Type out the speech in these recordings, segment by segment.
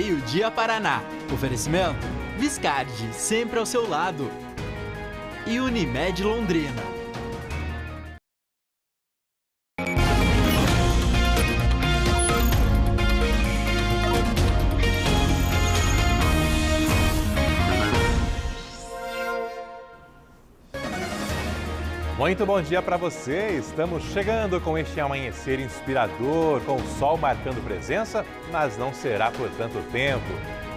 Meio-Dia Paraná. Oferecimento Viscardi, sempre ao seu lado. E Unimed Londrina. Muito bom dia para você. Estamos chegando com este amanhecer inspirador, com o sol marcando presença, mas não será por tanto tempo.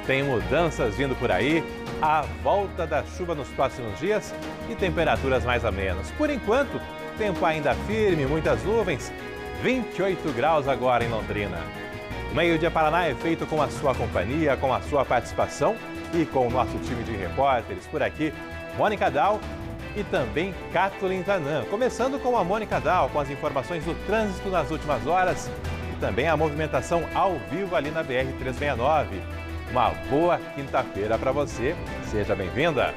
Tem mudanças vindo por aí, a volta da chuva nos próximos dias e temperaturas mais amenas. Por enquanto, tempo ainda firme, muitas nuvens, 28 graus agora em Londrina. O Meio-Dia Paraná é feito com a sua companhia, com a sua participação e com o nosso time de repórteres por aqui, Mônica Dal e também Kathleen Tanan. Começando com a Mônica Dal, com as informações do trânsito nas últimas horas e também a movimentação ao vivo ali na BR-369. Uma boa quinta-feira para você. Seja bem-vinda.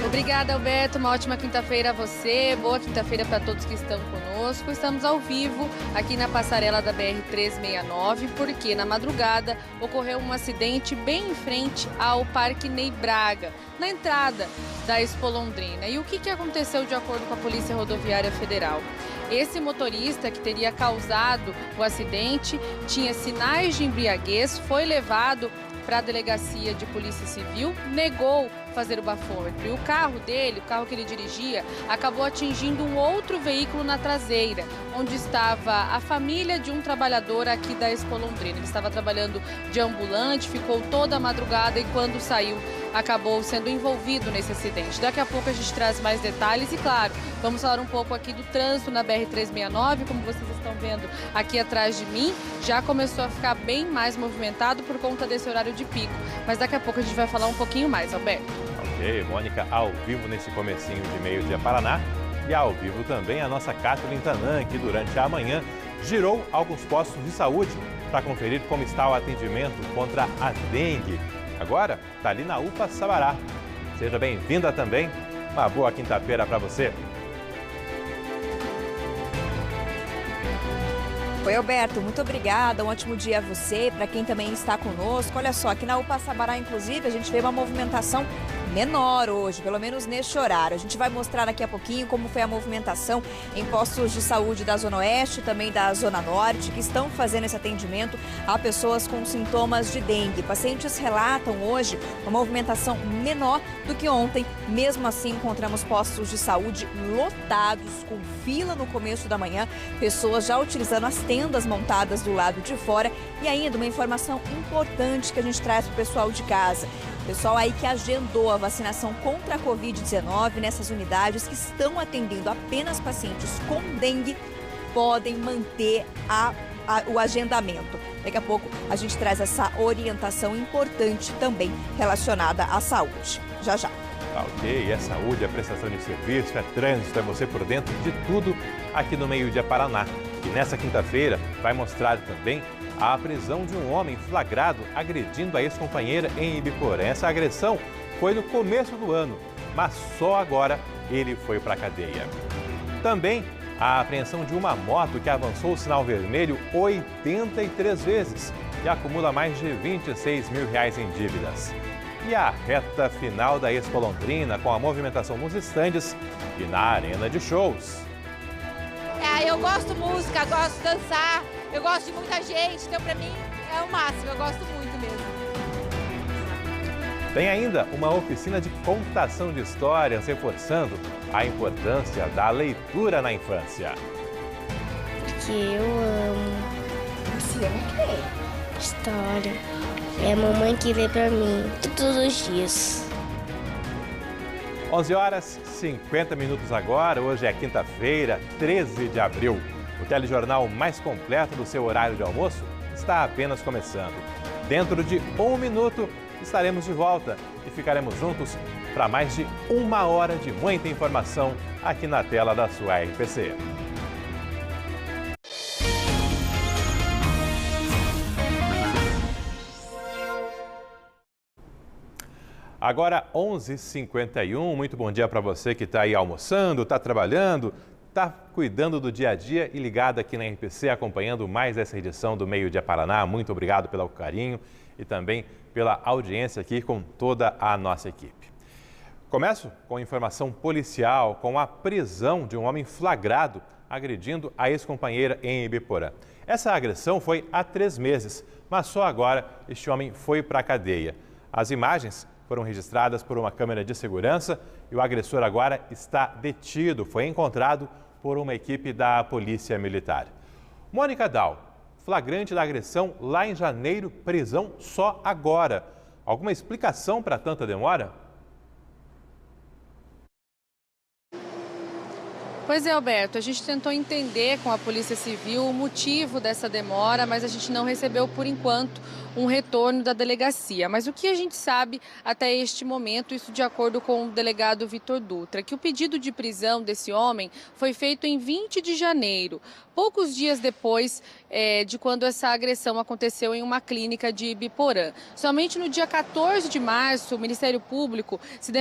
Obrigada, Alberto. Uma ótima quinta-feira a você. Boa quinta-feira para todos que estão conosco. Estamos ao vivo aqui na passarela da BR-369, porque na madrugada ocorreu um acidente bem em frente ao Parque Ney Braga, na entrada da Expo Londrina. E o que aconteceu de acordo com a Polícia Rodoviária Federal? Esse motorista que teria causado o acidente tinha sinais de embriaguez, foi levado para a delegacia de polícia civil, negou fazer o bafômetro. E o carro dele, o carro que ele dirigia, acabou atingindo um outro veículo na traseira, onde estava a família de um trabalhador aqui da Expo Londrina. Ele estava trabalhando de ambulante, ficou toda a madrugada e quando saiu, acabou sendo envolvido nesse acidente. Daqui a pouco a gente traz mais detalhes e, claro, vamos falar um pouco aqui do trânsito na BR-369, como vocês estão vendo aqui atrás de mim, já começou a ficar bem mais movimentado por conta desse horário de pico. Mas daqui a pouco a gente vai falar um pouquinho mais, Alberto. Ok, Mônica, ao vivo nesse comecinho de Meio-Dia Paraná e ao vivo também a nossa Kathleen Tanan, que durante a manhã girou alguns postos de saúde para conferir como está o atendimento contra a dengue. Agora está ali na UPA Sabará. Seja bem-vinda também. Uma boa quinta-feira para você. Oi, Alberto, muito obrigada, um ótimo dia a você, para quem também está conosco. Olha só, aqui na UPA Sabará, inclusive, a gente vê uma movimentação menor hoje, pelo menos neste horário. A gente vai mostrar daqui a pouquinho como foi a movimentação em postos de saúde da Zona Oeste, também da Zona Norte, que estão fazendo esse atendimento a pessoas com sintomas de dengue. Pacientes relatam hoje uma movimentação menor do que ontem. Mesmo assim, encontramos postos de saúde lotados, com fila no começo da manhã, pessoas já utilizando as tendas montadas do lado de fora. E ainda uma informação importante que a gente traz para o pessoal de casa. Pessoal aí que agendou a vacinação contra a Covid-19 nessas unidades que estão atendendo apenas pacientes com dengue, podem manter o agendamento. Daqui a pouco a gente traz essa orientação importante também relacionada à saúde. Já, já. Ok, é saúde, é prestação de serviço, é trânsito, é você por dentro de tudo aqui no Meio-Dia Paraná. E nessa quinta-feira vai mostrar também a prisão de um homem flagrado agredindo a ex-companheira em Ibiporã. Essa agressão foi no começo do ano, mas só agora ele foi para a cadeia. Também a apreensão de uma moto que avançou o sinal vermelho 83 vezes e acumula mais de R$26 mil em dívidas. E a reta final da Expo Londrina com a movimentação nos estandes e na arena de shows. Eu gosto de música, gosto de dançar, eu gosto de muita gente, então pra mim é o máximo, eu gosto muito mesmo. Tem ainda uma oficina de contação de histórias, reforçando a importância da leitura na infância. Porque eu amo. Você ama o quê? História. É a mamãe que lê pra mim todos os dias. 11 horas 50 minutos agora, hoje é quinta-feira, 13 de abril. O telejornal mais completo do seu horário de almoço está apenas começando. Dentro de 1 minuto estaremos de volta e ficaremos juntos para mais de 1 hora de muita informação aqui na tela da sua RPC. Agora 11h51, muito bom dia para você que está aí almoçando, está trabalhando, está cuidando do dia a dia e ligado aqui na RPC, acompanhando mais essa edição do Meio Dia Paraná. Muito obrigado pelo carinho e também pela audiência aqui com toda a nossa equipe. Começo com informação policial, com a prisão de um homem flagrado agredindo a ex-companheira em Ibiporã. Essa agressão foi há 3 meses, mas só agora este homem foi para a cadeia. As imagens foram registradas por uma câmera de segurança e o agressor agora está detido. Foi encontrado por uma equipe da Polícia Militar. Mônica Dal, flagrante da agressão lá em janeiro, prisão só agora. Alguma explicação para tanta demora? Pois é, Alberto, a gente tentou entender com a Polícia Civil o motivo dessa demora, mas a gente não recebeu, por enquanto, um retorno da delegacia. Mas o que a gente sabe até este momento, isso de acordo com o delegado Vitor Dutra, que o pedido de prisão desse homem foi feito em 20 de janeiro, poucos dias depois de quando essa agressão aconteceu em uma clínica de Ibiporã. Somente no dia 14 de março, o Ministério Público se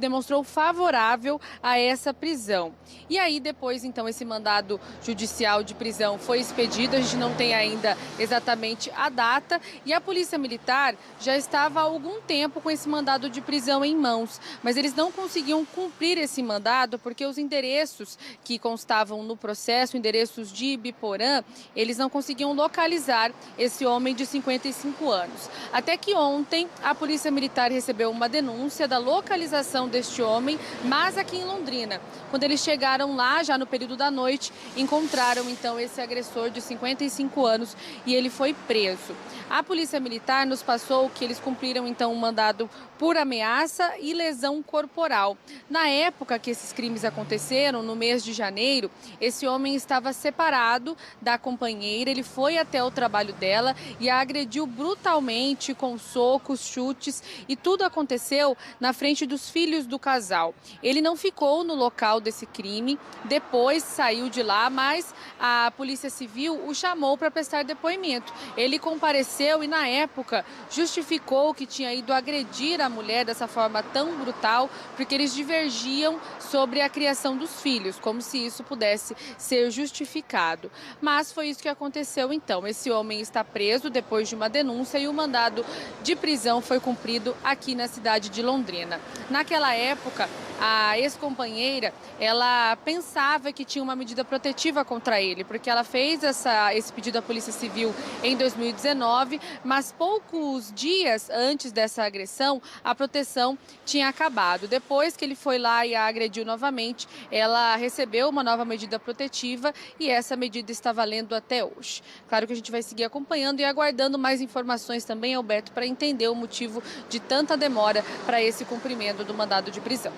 demonstrou favorável a essa prisão. E aí, depois, então, esse mandado judicial de prisão foi expedido, a gente não tem ainda exatamente a data, e a Polícia Militar já estava há algum tempo com esse mandado de prisão em mãos, mas eles não conseguiam cumprir esse mandado porque os endereços que constavam no processo, endereços de Ibiporã, eles não conseguiam localizar esse homem de 55 anos. Até que ontem a Polícia Militar recebeu uma denúncia da localização deste homem, mas aqui em Londrina. Quando eles chegaram lá, já no período da noite, encontraram então esse agressor de 55 anos e ele foi preso. A Polícia Militar nos passou que eles cumpriram então um mandado por ameaça e lesão corporal. Na época que esses crimes aconteceram, no mês de janeiro, esse homem estava separado da companheira, ele foi até o trabalho dela e a agrediu brutalmente com socos, chutes, e tudo aconteceu na frente dos filhos do casal. Ele não ficou no local desse crime, depois saiu de lá, mas a Polícia Civil o chamou para prestar depoimento. Ele compareceu e, na época, justificou que tinha ido agredir a mulher dessa forma tão brutal, porque eles divergiam sobre a criação dos filhos, como se isso pudesse ser justificado. Mas foi isso que aconteceu então. Esse homem está preso depois de uma denúncia e o mandado de prisão foi cumprido aqui na cidade de Londrina. Naquela época, a ex-companheira, ela pensava que tinha uma medida protetiva contra ele, porque ela fez esse pedido à Polícia Civil em 2019, mas poucos dias antes dessa agressão, a proteção tinha acabado. Depois que ele foi lá e a agrediu novamente, ela recebeu uma nova medida protetiva e essa medida está valendo até hoje. Claro que a gente vai seguir acompanhando e aguardando mais informações também, Alberto, para entender o motivo de tanta demora para esse cumprimento do mandado de prisão.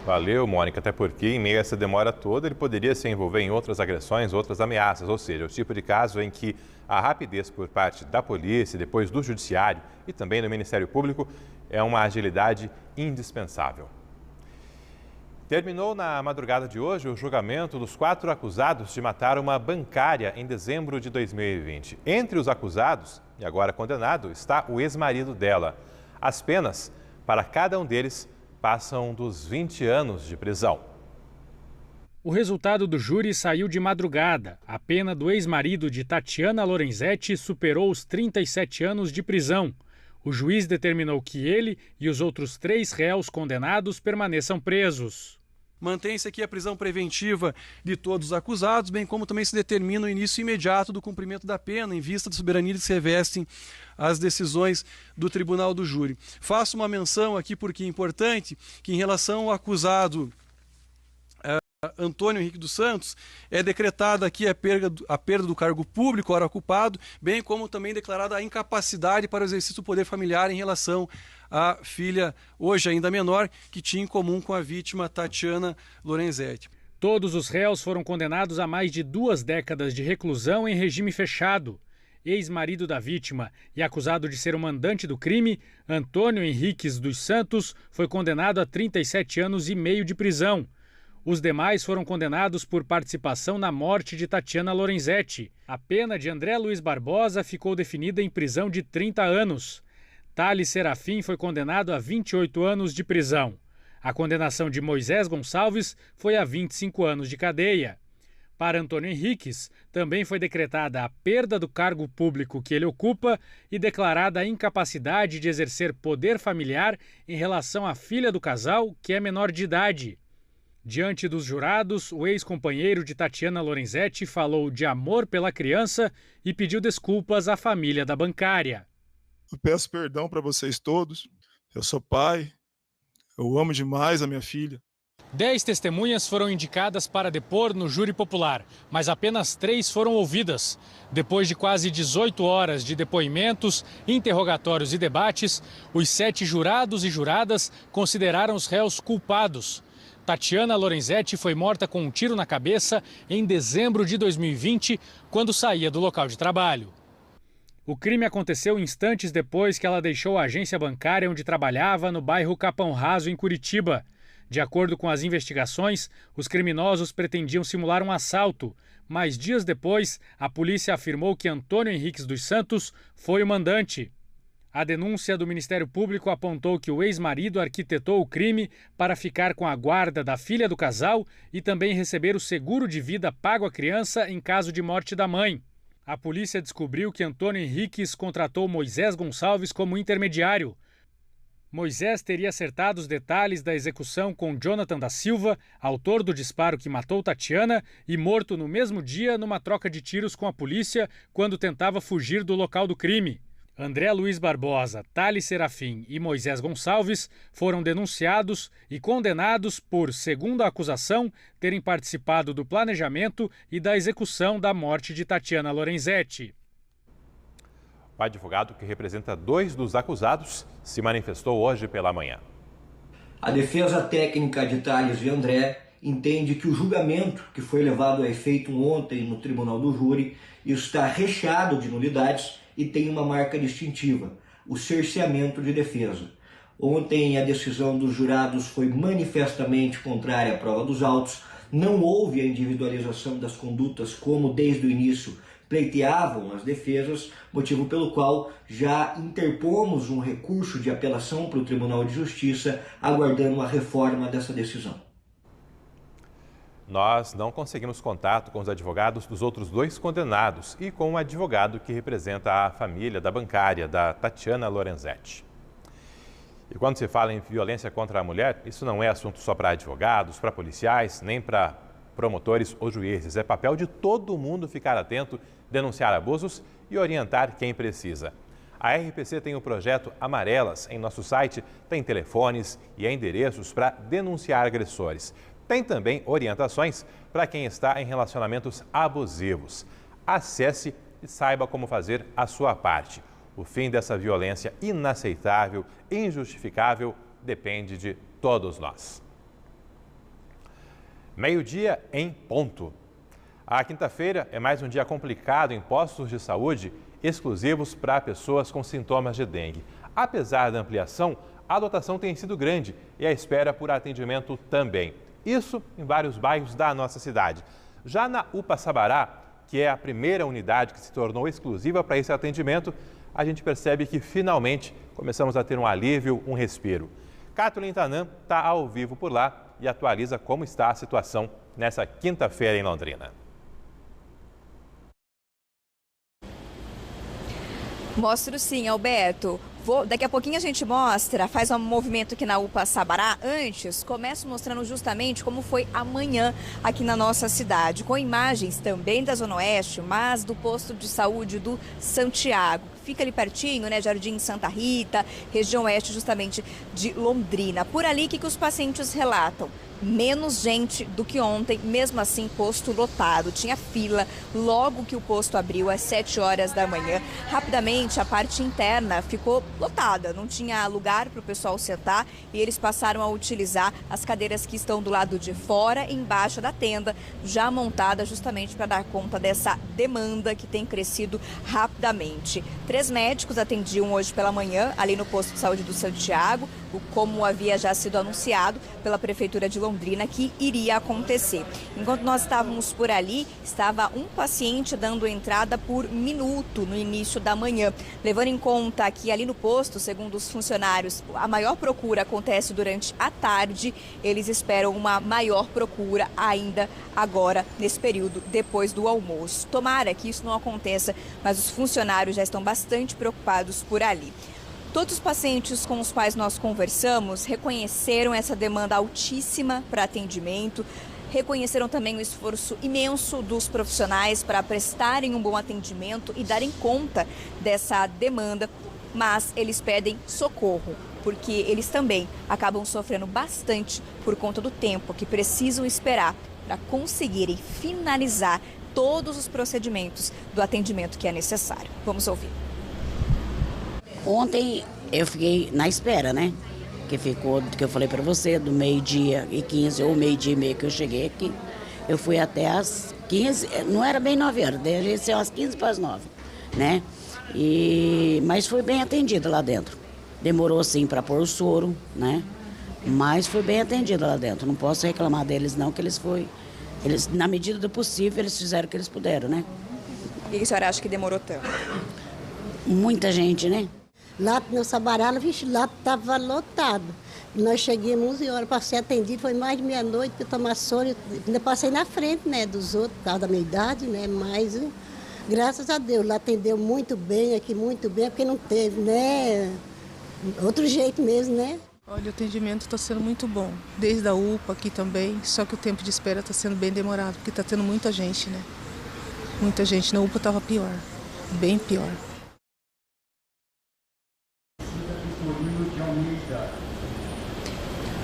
Valeu, Mônica, até porque em meio a essa demora toda ele poderia se envolver em outras agressões, outras ameaças, ou seja, o tipo de caso em que a rapidez por parte da polícia, depois do judiciário e também do Ministério Público é uma agilidade indispensável. Terminou na madrugada de hoje o julgamento dos 4 acusados de matar uma bancária em dezembro de 2020. Entre os acusados, e agora condenado, está o ex-marido dela. As penas para cada um deles passam dos 20 anos de prisão. O resultado do júri saiu de madrugada. A pena do ex-marido de Tatiana Lorenzetti superou os 37 anos de prisão. O juiz determinou que ele e os outros 3 réus condenados permaneçam presos. Mantém-se aqui a prisão preventiva de todos os acusados, bem como também se determina o início imediato do cumprimento da pena, em vista da soberania que se revestem as decisões do Tribunal do Júri. Faço uma menção aqui porque é importante que, em relação ao acusado Antônio Henrique dos Santos, é decretada aqui a perda do cargo público, ora ocupado, bem como também declarada a incapacidade para o exercício do poder familiar em relação à filha, hoje ainda menor, que tinha em comum com a vítima Tatiana Lorenzetti. Todos os réus foram condenados a mais de 2 décadas de reclusão em regime fechado. Ex-marido da vítima e acusado de ser o mandante do crime, Antônio Henrique dos Santos foi condenado a 37 anos e meio de prisão. Os demais foram condenados por participação na morte de Tatiana Lorenzetti. A pena de André Luiz Barbosa ficou definida em prisão de 30 anos. Thales Serafim foi condenado a 28 anos de prisão. A condenação de Moisés Gonçalves foi a 25 anos de cadeia. Para Antônio Henriques, também foi decretada a perda do cargo público que ele ocupa e declarada a incapacidade de exercer poder familiar em relação à filha do casal, que é menor de idade. Diante dos jurados, o ex-companheiro de Tatiana Lorenzetti falou de amor pela criança e pediu desculpas à família da bancária. Eu peço perdão para vocês todos. Eu sou pai. Eu amo demais a minha filha. 10 testemunhas foram indicadas para depor no júri popular, mas apenas 3 foram ouvidas. Depois de quase 18 horas de depoimentos, interrogatórios e debates, os 7 jurados e juradas consideraram os réus culpados. Tatiana Lorenzetti foi morta com um tiro na cabeça em dezembro de 2020, quando saía do local de trabalho. O crime aconteceu instantes depois que ela deixou a agência bancária onde trabalhava no bairro Capão Raso, em Curitiba. De acordo com as investigações, os criminosos pretendiam simular um assalto, mas dias depois, a polícia afirmou que Antônio Henriques dos Santos foi o mandante. A denúncia do Ministério Público apontou que o ex-marido arquitetou o crime para ficar com a guarda da filha do casal e também receber o seguro de vida pago à criança em caso de morte da mãe. A polícia descobriu que Antônio Henriques contratou Moisés Gonçalves como intermediário. Moisés teria acertado os detalhes da execução com Jonathan da Silva, autor do disparo que matou Tatiana e morto no mesmo dia numa troca de tiros com a polícia quando tentava fugir do local do crime. André Luiz Barbosa, Thales Serafim e Moisés Gonçalves foram denunciados e condenados por, segundo a acusação, terem participado do planejamento e da execução da morte de Tatiana Lorenzetti. O advogado que representa 2 dos acusados se manifestou hoje pela manhã. A defesa técnica de Thales e André entende que o julgamento que foi levado a efeito ontem no Tribunal do Júri está recheado de nulidades e tem uma marca distintiva, o cerceamento de defesa. Ontem a decisão dos jurados foi manifestamente contrária à prova dos autos, não houve a individualização das condutas como desde o início pleiteavam as defesas, motivo pelo qual já interpomos um recurso de apelação para o Tribunal de Justiça, aguardando a reforma dessa decisão. Nós não conseguimos contato com os advogados dos outros 2 condenados e com o advogado que representa a família da bancária, da Tatiana Lorenzetti. E quando se fala em violência contra a mulher, isso não é assunto só para advogados, para policiais, nem para promotores ou juízes. É papel de todo mundo ficar atento, denunciar abusos e orientar quem precisa. A RPC tem o projeto Amarelas. Em nosso site tem telefones e endereços para denunciar agressores. Tem também orientações para quem está em relacionamentos abusivos. Acesse e saiba como fazer a sua parte. O fim dessa violência inaceitável, injustificável, depende de todos nós. 12:00 em ponto. A quinta-feira é mais um dia complicado em postos de saúde exclusivos para pessoas com sintomas de dengue. Apesar da ampliação, a lotação tem sido grande e a espera por atendimento também. Isso em vários bairros da nossa cidade. Já na UPA Sabará, que é a primeira unidade que se tornou exclusiva para esse atendimento, a gente percebe que finalmente começamos a ter um alívio, um respiro. Kathleen Tanan está ao vivo por lá e atualiza como está a situação nessa quinta-feira em Londrina. Mostro sim, Alberto. Daqui a pouquinho a gente mostra, faz um movimento aqui na UPA Sabará. Antes, começo mostrando justamente como foi amanhã aqui na nossa cidade, com imagens também da Zona Oeste, mas do posto de saúde do Santiago. Fica ali pertinho, né, Jardim Santa Rita, região oeste justamente de Londrina. Por ali, o que os pacientes relatam? Menos gente do que ontem, mesmo assim, posto lotado. Tinha fila logo que o posto abriu às 7 horas da manhã. Rapidamente, a parte interna ficou lotada, não tinha lugar para o pessoal sentar e eles passaram a utilizar as cadeiras que estão do lado de fora, embaixo da tenda, já montada justamente para dar conta dessa demanda que tem crescido rapidamente. 3 médicos atendiam hoje pela manhã ali no posto de saúde do Santiago, como havia já sido anunciado pela Prefeitura de Londrina que iria acontecer. Enquanto nós estávamos por ali, estava um paciente dando entrada por minuto no início da manhã. Levando em conta que ali no posto, segundo os funcionários, a maior procura acontece durante a tarde, eles esperam uma maior procura ainda agora, nesse período, depois do almoço. Tomara que isso não aconteça, mas os funcionários já estão bastante preocupados por ali. Todos os pacientes com os quais nós conversamos reconheceram essa demanda altíssima para atendimento, reconheceram também o esforço imenso dos profissionais para prestarem um bom atendimento e darem conta dessa demanda, mas eles pedem socorro, porque eles também acabam sofrendo bastante por conta do tempo que precisam esperar para conseguirem finalizar todos os procedimentos do atendimento que é necessário. Vamos ouvir. Ontem eu fiquei na espera, né? Que ficou, que eu falei para você, do 12h15 ou 12h30 que eu cheguei aqui. Eu fui até às 15, não era bem 9 horas, devia ser às 15 para as 9, né? Mas fui bem atendida lá dentro. Demorou sim para pôr o soro, né? Mas foi bem atendida lá dentro. Não posso reclamar deles não, que eles, na medida do possível, eles fizeram o que eles puderam, né? Por que a senhora acha que demorou tanto? Muita gente, né? Lá no Sabará, lá estava lotado. Nós chegamos 11 horas para ser atendido, foi mais de meia-noite para tomar soro. Ainda passei na frente, né, dos outros, por causa da minha idade, né, mas graças a Deus, lá atendeu muito bem, aqui muito bem, porque não teve, né, outro jeito mesmo, né. Olha, o atendimento está sendo muito bom, desde a UPA aqui também, só que o tempo de espera está sendo bem demorado, porque está tendo muita gente, né. Muita gente, na UPA estava pior, bem pior.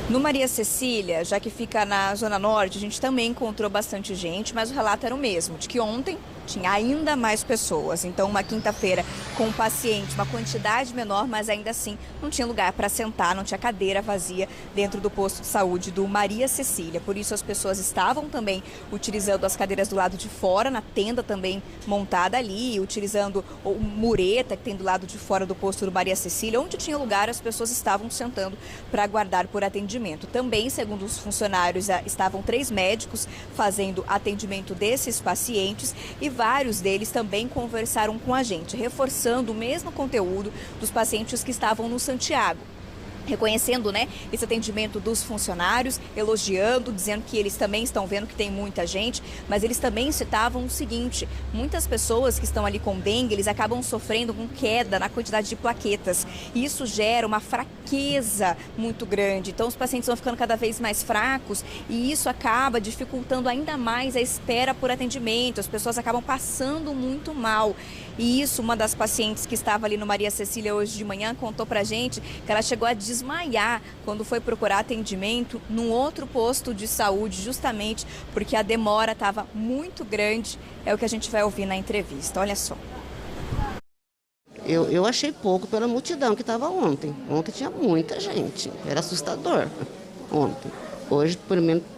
No Maria Cecília, já que fica na Zona Norte, a gente também encontrou bastante gente, mas o relato era o mesmo, de que ontem tinha ainda mais pessoas. Então, uma quinta-feira com um paciente, uma quantidade menor, mas ainda assim não tinha lugar para sentar, não tinha cadeira vazia dentro do posto de saúde do Maria Cecília. Por isso, as pessoas estavam também utilizando as cadeiras do lado de fora, na tenda também montada ali, utilizando o mureta que tem do lado de fora do posto do Maria Cecília. Onde tinha lugar, as pessoas estavam sentando para aguardar por atendimento. Também, segundo os funcionários, estavam 3 médicos fazendo atendimento desses pacientes e vários deles também conversaram com a gente, reforçando o mesmo conteúdo dos pacientes que estavam no Santiago. Reconhecendo, né, esse atendimento dos funcionários, elogiando, dizendo que eles também estão vendo que tem muita gente, mas eles também citavam o seguinte: muitas pessoas que estão ali com dengue, eles acabam sofrendo com queda na quantidade de plaquetas, e isso gera uma fraqueza muito grande. Então os pacientes vão ficando cada vez mais fracos e isso acaba dificultando ainda mais a espera por atendimento, as pessoas acabam passando muito mal. E isso, uma das pacientes que estava ali no Maria Cecília hoje de manhã contou pra gente que ela chegou a desmaiar quando foi procurar atendimento num outro posto de saúde, justamente porque a demora estava muito grande. É o que a gente vai ouvir na entrevista. Olha só. Eu achei pouco pela multidão que estava ontem. Ontem tinha muita gente. Era assustador ontem. Hoje,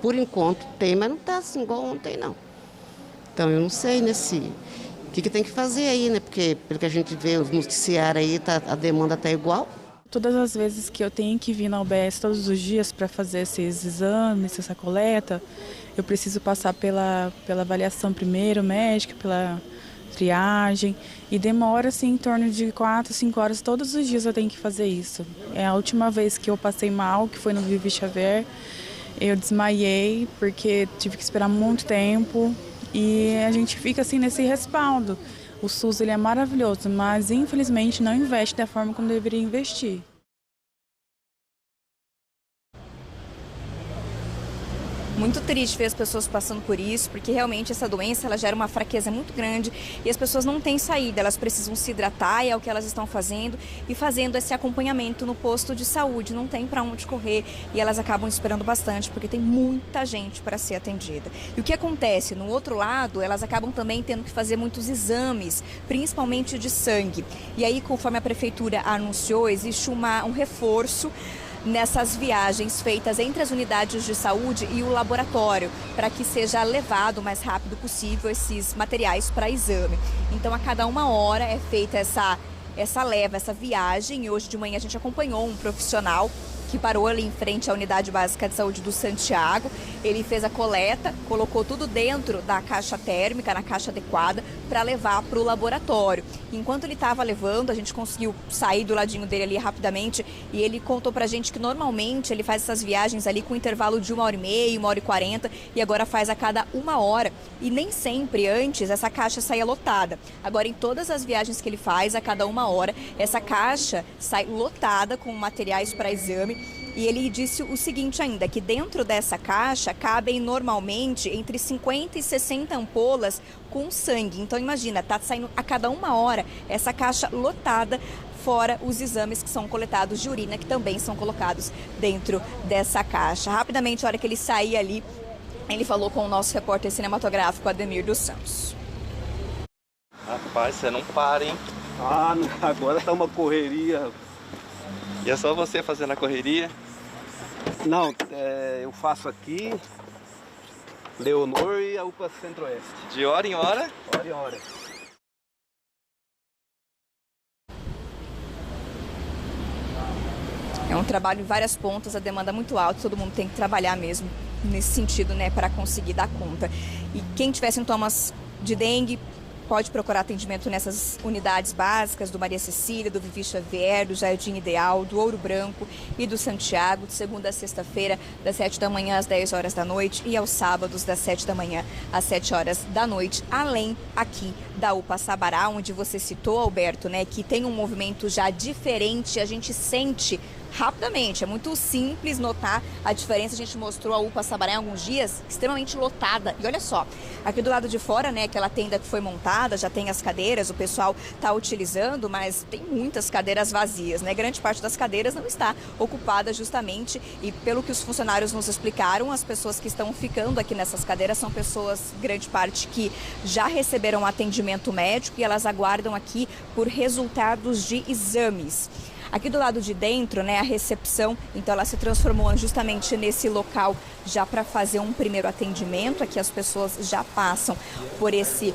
por enquanto, tem, mas não está assim igual ontem, não. Então, eu não sei, né, o que tem que fazer aí, né? Porque, pelo que a gente vê nos noticiários aí, a demanda está igual. Todas as vezes que eu tenho que vir na UBS todos os dias para fazer esses exames, essa coleta, eu preciso passar pela avaliação primeiro médica, pela triagem, e demora assim em torno de 4, 5 horas, todos os dias eu tenho que fazer isso. É a última vez que eu passei mal, que foi no Vivi Xavier, eu desmaiei porque tive que esperar muito tempo. E a gente fica assim nesse respaldo. O SUS ele é maravilhoso, mas infelizmente não investe da forma como deveria investir. Muito triste ver as pessoas passando por isso, porque realmente essa doença ela gera uma fraqueza muito grande e as pessoas não têm saída, elas precisam se hidratar, e é o que elas estão fazendo, e fazendo esse acompanhamento no posto de saúde, não tem para onde correr e elas acabam esperando bastante, porque tem muita gente para ser atendida. E o que acontece? No outro lado, elas acabam também tendo que fazer muitos exames, principalmente de sangue. E aí, conforme a prefeitura anunciou, existe um reforço nessas viagens feitas entre as unidades de saúde e o laboratório, para que seja levado o mais rápido possível esses materiais para exame. Então, a cada 1 hora é feita essa essa leva, essa viagem. E hoje de manhã a gente acompanhou um profissional que parou ali em frente à Unidade Básica de Saúde do Santiago. Ele fez a coleta, colocou tudo dentro da caixa térmica, na caixa adequada, para levar para o laboratório. Enquanto ele estava levando, a gente conseguiu sair do ladinho dele ali rapidamente e ele contou pra gente que normalmente ele faz essas viagens ali com intervalo de 1h30, 1h40 e agora faz a cada 1 hora. E nem sempre antes essa caixa saía lotada. Agora em todas as viagens que ele faz, a cada 1 hora, essa caixa sai lotada com materiais para exame. E ele disse o seguinte ainda, que dentro dessa caixa cabem normalmente entre 50 e 60 ampolas com sangue. Então imagina, tá saindo a cada 1 hora essa caixa lotada, fora os exames que são coletados de urina, que também são colocados dentro dessa caixa. Rapidamente, a hora que ele saía ali, ele falou com o nosso repórter cinematográfico, Ademir dos Santos. Rapaz, você não para, hein? Ah, agora tá uma correria. E é só você fazendo a correria? Não, eu faço aqui, Leonor e a UPA Centro-Oeste. De hora em hora? Hora em hora. É um trabalho em várias pontas, a demanda é muito alta, todo mundo tem que trabalhar mesmo nesse sentido, né, para conseguir dar conta. E quem tiver sintomas de dengue, pode procurar atendimento nessas unidades básicas do Maria Cecília, do Vivi Xavier, do Jardim Ideal, do Ouro Branco e do Santiago, de segunda a sexta-feira, das 7 da manhã às 10 horas da noite e aos sábados, das 7 da manhã às 7 horas da noite, além aqui da UPA Sabará, onde você citou, Alberto, né, que tem um movimento já diferente, a gente sente rapidamente, é muito simples notar a diferença. A gente mostrou a UPA Sabará em alguns dias, extremamente lotada. E olha só, aqui do lado de fora, né, aquela tenda que foi montada, já tem as cadeiras, o pessoal está utilizando, mas tem muitas cadeiras vazias, né? Grande parte das cadeiras não está ocupada justamente, e pelo que os funcionários nos explicaram, as pessoas que estão ficando aqui nessas cadeiras são pessoas, grande parte, que já receberam atendimento médico e elas aguardam aqui por resultados de exames. Aqui do lado de dentro, né, a recepção, então ela se transformou justamente nesse local já para fazer um primeiro atendimento. Aqui as pessoas já passam por esse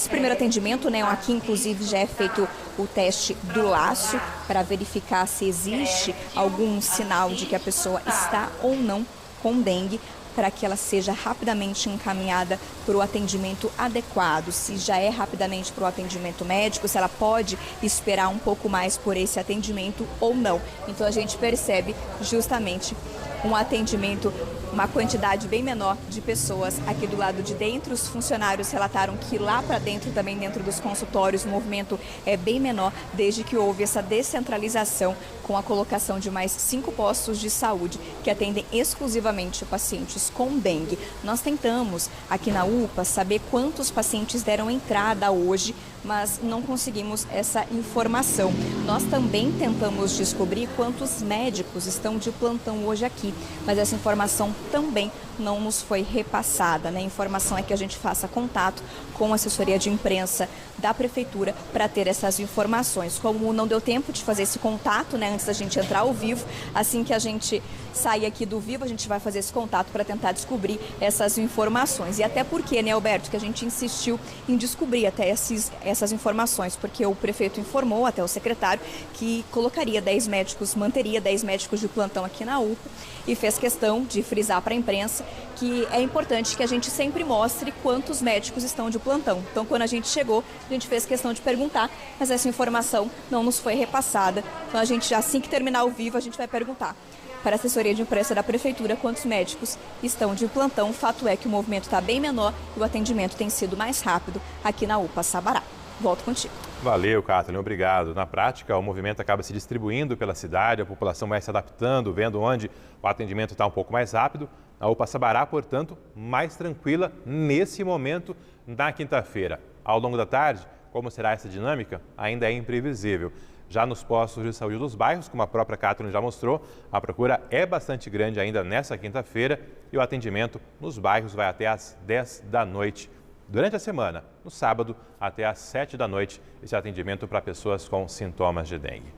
primeiro atendimento, né? Aqui inclusive já é feito o teste do laço para verificar se existe algum sinal de que a pessoa está ou não com dengue, para que ela seja rapidamente encaminhada para o atendimento adequado. Se já é rapidamente para o atendimento médico, se ela pode esperar um pouco mais por esse atendimento ou não. Então a gente percebe justamente um atendimento, uma quantidade bem menor de pessoas aqui do lado de dentro. Os funcionários relataram que lá para dentro, também dentro dos consultórios, o movimento é bem menor desde que houve essa descentralização com a colocação de mais 5 postos de saúde que atendem exclusivamente pacientes com dengue. Nós tentamos aqui na UPA saber quantos pacientes deram entrada hoje, mas não conseguimos essa informação. Nós também tentamos descobrir quantos médicos estão de plantão hoje aqui, mas essa informação também não nos foi repassada, né? A informação é que a gente faça contato com a assessoria de imprensa da prefeitura para ter essas informações. Como não deu tempo de fazer esse contato, né, antes da gente entrar ao vivo, assim que a gente sair aqui do vivo, a gente vai fazer esse contato para tentar descobrir essas informações. E até porque, né, Alberto, que a gente insistiu em descobrir até essas informações, porque o prefeito informou, até o secretário, que colocaria 10 médicos, manteria 10 médicos de plantão aqui na UPA, e fez questão de frisar para a imprensa que é importante que a gente sempre mostre quantos médicos estão de plantão. Então, quando a gente chegou, a gente fez questão de perguntar, mas essa informação não nos foi repassada. Então, a gente, assim que terminar o vivo, a gente vai perguntar para a assessoria de imprensa da prefeitura quantos médicos estão de plantão. O fato é que o movimento está bem menor e o atendimento tem sido mais rápido aqui na UPA Sabará. Volto contigo. Valeu, Kathleen, obrigado. Na prática, o movimento acaba se distribuindo pela cidade, a população vai se adaptando, vendo onde o atendimento está um pouco mais rápido. A UPA Sabará, portanto, mais tranquila nesse momento, na quinta-feira. Ao longo da tarde, como será essa dinâmica, ainda é imprevisível. Já nos postos de saúde dos bairros, como a própria Kathleen já mostrou, a procura é bastante grande ainda nessa quinta-feira e o atendimento nos bairros vai até às 10 da noite. Durante a semana, no sábado, até às 7 da noite, esse atendimento para pessoas com sintomas de dengue.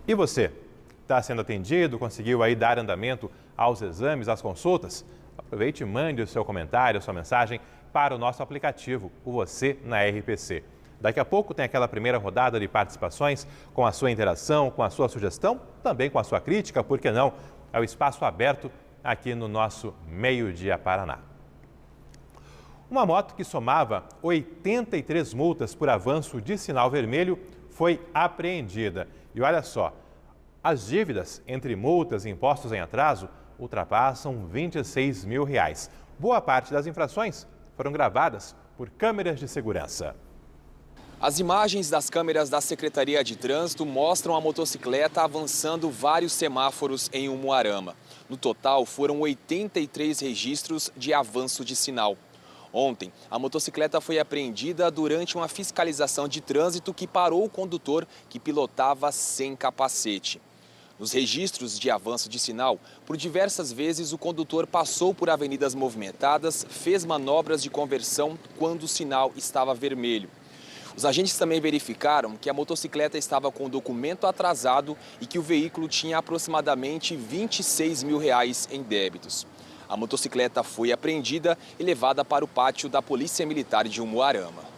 E você? Está sendo atendido? Conseguiu aí dar andamento aos exames, às consultas? Aproveite e mande o seu comentário, a sua mensagem para o nosso aplicativo, o Você na RPC. Daqui a pouco tem aquela primeira rodada de participações com a sua interação, com a sua sugestão, também com a sua crítica, por que não? É o espaço aberto aqui no nosso Meio-Dia Paraná. Uma moto que somava 83 multas por avanço de sinal vermelho foi apreendida. E olha só, as dívidas entre multas e impostos em atraso ultrapassam R$26 mil. Boa parte das infrações foram gravadas por câmeras de segurança. As imagens das câmeras da Secretaria de Trânsito mostram a motocicleta avançando vários semáforos em Umuarama. No total, foram 83 registros de avanço de sinal. Ontem, a motocicleta foi apreendida durante uma fiscalização de trânsito que parou o condutor que pilotava sem capacete. Nos registros de avanço de sinal, por diversas vezes o condutor passou por avenidas movimentadas, fez manobras de conversão quando o sinal estava vermelho. Os agentes também verificaram que a motocicleta estava com o documento atrasado e que o veículo tinha aproximadamente R$26 mil em débitos. A motocicleta foi apreendida e levada para o pátio da Polícia Militar de Umuarama.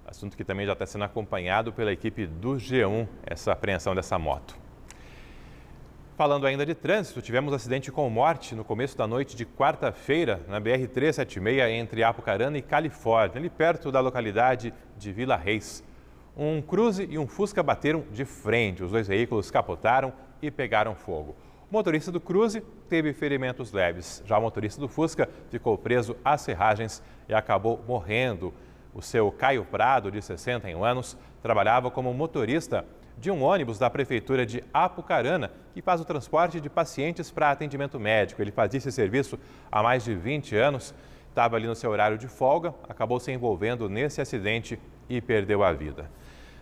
Assunto que também já está sendo acompanhado pela equipe do G1, essa apreensão dessa moto. Falando ainda de trânsito, tivemos acidente com morte no começo da noite de quarta-feira na BR-376 entre Apucarana e Califórnia, ali perto da localidade de Vila Reis. Um Cruze e um Fusca bateram de frente, os dois veículos capotaram e pegaram fogo. O motorista do Cruze teve ferimentos leves, já o motorista do Fusca ficou preso às serragens e acabou morrendo. O seu Caio Prado, de 61 anos, trabalhava como motorista de um ônibus da Prefeitura de Apucarana, que faz o transporte de pacientes para atendimento médico. Ele fazia esse serviço há mais de 20 anos, estava ali no seu horário de folga, acabou se envolvendo nesse acidente e perdeu a vida.